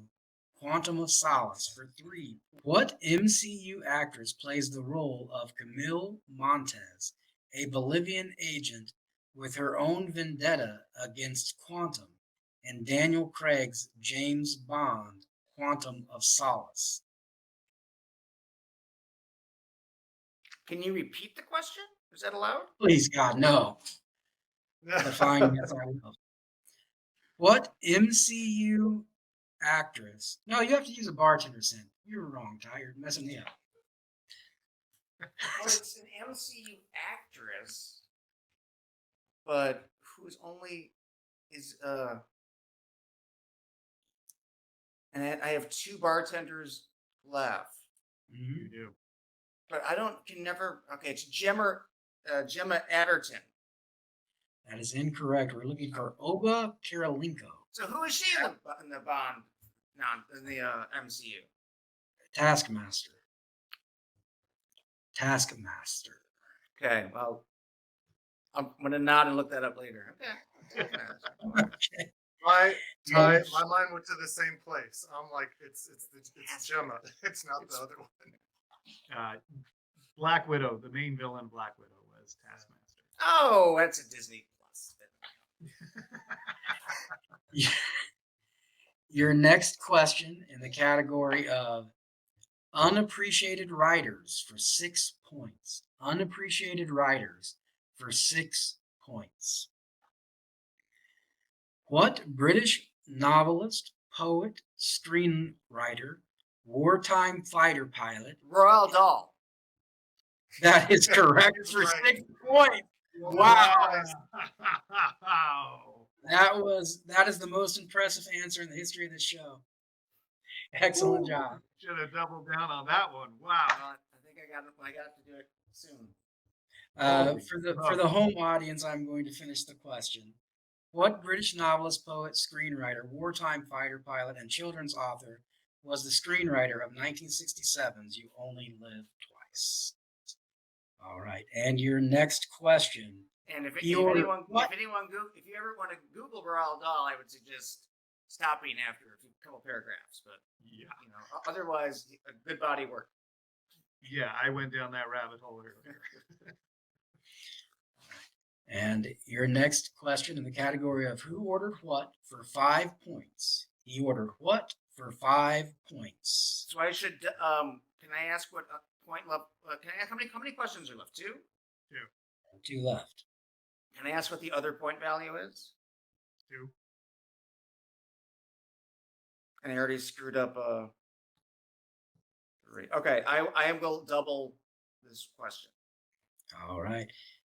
Quantum of Solace for 3. What MCU actress plays the role of Camille Montez, a Bolivian agent with her own vendetta against Quantum, in Daniel Craig's James Bond, Quantum of Solace? Can you repeat the question? Is that allowed? Please, God, no. The fine, yes, I will. What MCU actress? No, you have to use a bartender scent. You're wrong, Ty. You're messing me up. Well, it's an MCU actress, but who's only is and I have 2 bartenders left, Mhm. You do. but I can never. Okay, it's Gemma Adderton. That is incorrect. We're looking for Oba Karolinko. So who is she in the Bond? In the MCU. Taskmaster. Taskmaster. Okay, well, I'm gonna nod and look that up later. Okay. Okay. My Yes. my mind went to the same place. I'm like, it's Gemma. It's not the other one. Black Widow, the main villain, Black Widow, was Taskmaster. Oh, that's a Disney Plus. Your next question in the category of unappreciated writers for 6 points. Unappreciated writers for 6 points. What British novelist, poet, screenwriter, wartime fighter pilot? Royal Dahl. That is correct for Right. 6 points. Wow. That is the most impressive answer in the history of this show. Excellent job. Should have doubled down on that one. Wow. I think I got to do it soon. For the home audience, I'm going to finish the question. What British novelist, poet, screenwriter, wartime fighter pilot, and children's author was the screenwriter of 1967's You Only Live Twice? All right, and your next question. And if You anyone, ordered- if you ever want to Google Royal Dahl, I would suggest stopping after a couple paragraphs. But Yeah. otherwise, a good body work. Yeah, I went down that rabbit hole earlier. And your next question in the category of who ordered what for 5 points. He ordered what for 5 points? So I should. Can I ask what point left? Can I ask how many questions are left? 2. 2 left. Can I ask what the other point value is? 2. And I already screwed up. 3. Okay, I will double this question. All right.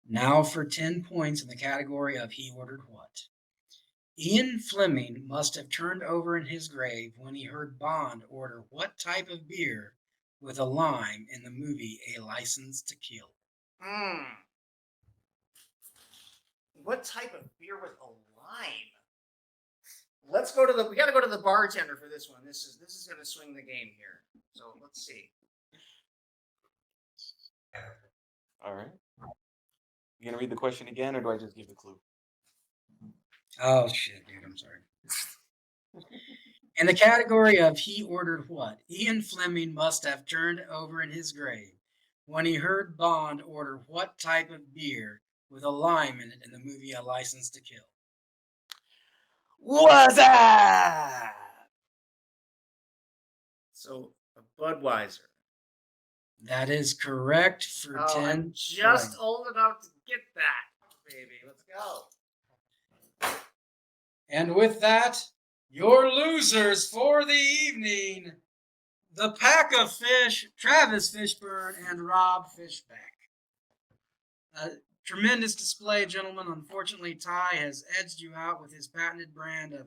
Now for 10 points in the category of he ordered what? Ian Fleming must have turned over in his grave when he heard Bond order what type of beer with a lime in the movie A License to Kill? What type of beer with a lime? Let's go to we got to go to the bartender for this one. This is going to swing the game here. So let's see. All right. You gonna read the question again, or do I just give the clue? Oh, shit, dude, I'm sorry. In the category of he ordered what? Ian Fleming must have turned over in his grave when he heard Bond order what type of beer with a lime in it in the movie A License to Kill? What's up? So a Budweiser. That is correct for Oh, 10 I'm just points. old enough to get that, baby. Let's go. And with that, your losers for the evening, the pack of fish, Travis Fishburn and Rob Fishbeck. A tremendous display, gentlemen. Unfortunately, Ty has edged you out with his patented brand of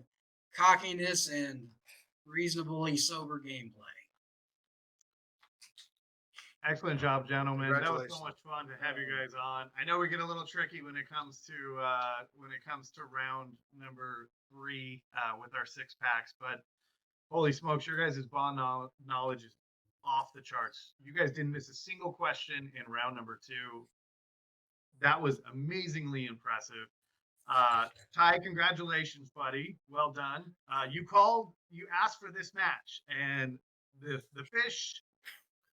cockiness and reasonably sober gameplay. Excellent job, gentlemen. That was so Congratulations. much fun to have you guys on. I know we get a little tricky when it comes to round number 3 with our 6-packs, but holy smokes, your guys' bond knowledge is off the charts. You guys didn't miss a single question in round number 2. That was amazingly impressive. Ty, congratulations, buddy. Well done. You asked for this match, and the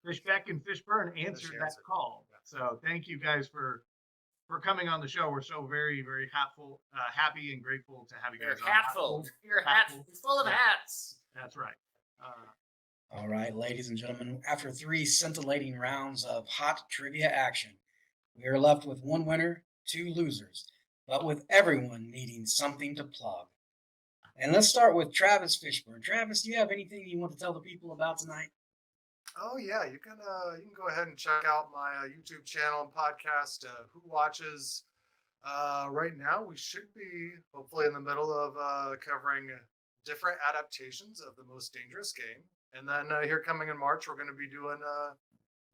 Fishbeck and Fishburn answered that call. So thank you guys for coming on the show. We're so very, very happy and grateful to have you You're guys on. hatful. You're hatful. Full of hats. That's right. All right, ladies and gentlemen, after 3 scintillating rounds of hot trivia action, we are left with 1 winner, 2 losers, but with everyone needing something to plug. And let's start with Travis Fishburn. Travis, do you have anything you want to tell the people about tonight? Oh yeah, you can go ahead and check out my YouTube channel and podcast. Who Watches? Right now, we should be hopefully in the middle of covering different adaptations of The Most Dangerous Game, and then here coming in March, we're going to be doing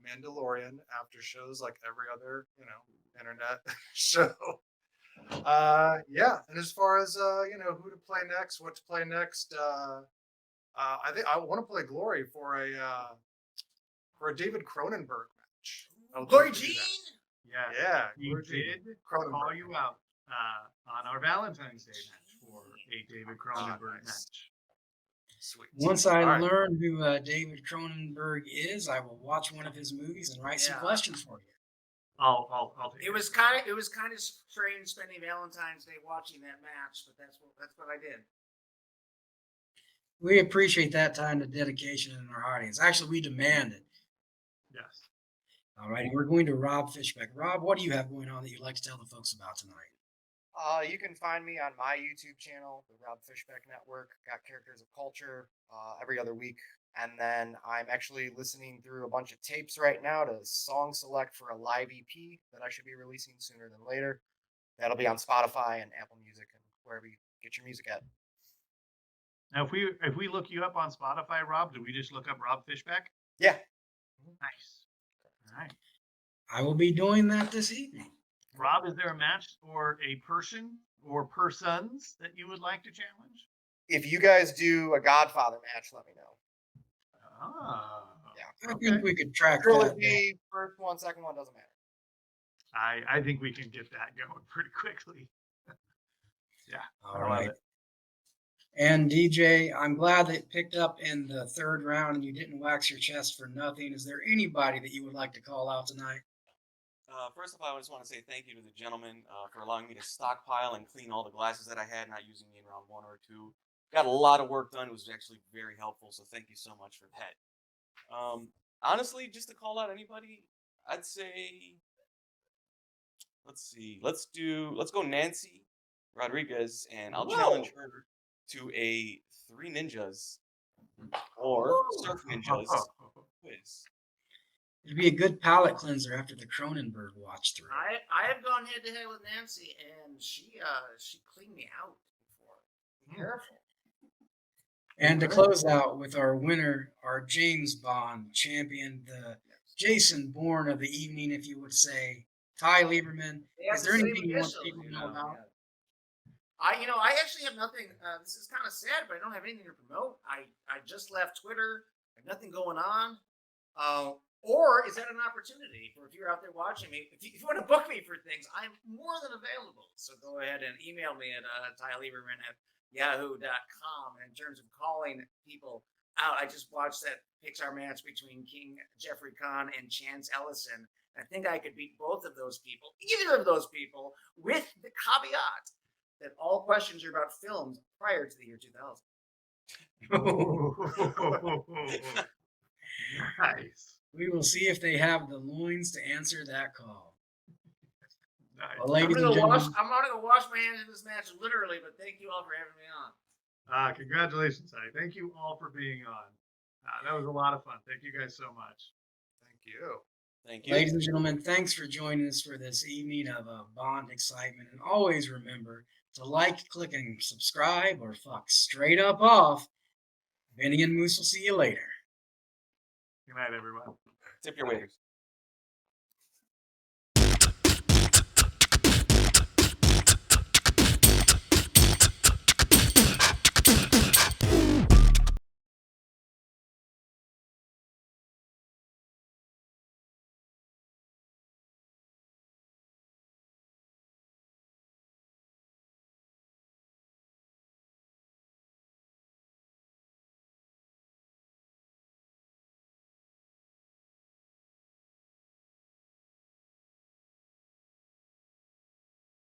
Mandalorian after shows like every other internet show. Yeah, and as far as who to play next, what to play next, I think I want to play Glory for a David Cronenberg match. I would Glory love to do Jean? that. Yeah. Yeah, We Glory Jean. did Cronenberg. call you out on our Valentine's Day match for a David Cronenberg nice. match. Sweet. Once I All right. learn who David Cronenberg is, I will watch one of his movies and write some Yeah. questions for you. I'll take It was kind of strange spending Valentine's Day watching that match, but that's what I did. We appreciate that time, the dedication in our audience. Actually, we demand it. Yes. All righty, we're going to Rob Fishbeck. Rob, what do you have going on that you'd like to tell the folks about tonight? You can find me on my YouTube channel, the Rob Fishbeck Network. Got Characters of Culture every other week. And then I'm actually listening through a bunch of tapes right now to song select for a live EP that I should be releasing sooner than later. That'll be on Spotify and Apple Music and wherever you get your music at. Now, if we look you up on Spotify, Rob, do we just look up Rob Fishbeck? Yeah. Nice. All right. I will be doing that this evening. Rob, is there a match or a person or persons that you would like to challenge? If you guys do a Godfather match, let me know. Ah. Yeah. I Okay. think we could track that. Trilogy, first one, second one, doesn't matter. I think we can get that going pretty quickly. Yeah. All I love right. it. And DJ, I'm glad that it picked up in the 3rd round and you didn't wax your chest for nothing. Is there anybody that you would like to call out tonight? First of all, I just want to say thank you to the gentleman for allowing me to stockpile and clean all the glasses that I had, not using me in round 1 or 2. Got a lot of work done. It was actually very helpful, so thank you so much for that. Honestly, just to call out anybody, I'd say, let's see, let's go Nancy Rodriguez, and I'll challenge her to a 3 ninjas or surf ninjas quiz. It'd be a good palate cleanser after the Cronenberg watch through. I have gone head to head with Nancy, and she cleaned me out before. Be careful. And to close out with our winner, our James Bond champion, the Jason Bourne of the evening, if you would say, Ty Lieberman. Is there anything you want people to know about? I actually have nothing. This is kind of sad, but I don't have anything to promote. I just left Twitter. I have nothing going on. Or is that an opportunity for if you're out there watching me? If you want to book me for things, I'm more than available. So go ahead and email me at tylieberman@yahoo.com. And in terms of calling people out, I just watched that Pixar match between King Jeffrey Kahn and Chance Ellison. I think I could beat both of those people, either of those people, with the caveat that all questions are about films prior to the year 2000. Nice. We will see if they have the loins to answer that call. Nice. Well, ladies and I'm gentlemen, gonna go wash my hands in this match, literally. But thank you all for having me on. Congratulations, Ty. Thank you all for being on. That was a lot of fun. Thank you guys so much. Thank you. Thank you. ladies and gentlemen, thanks for joining us for this evening of Bond excitement. And always remember to like, click, and subscribe, or fuck straight up off. Benny and Moose will see you later. Good night, everyone. Tip your waiters.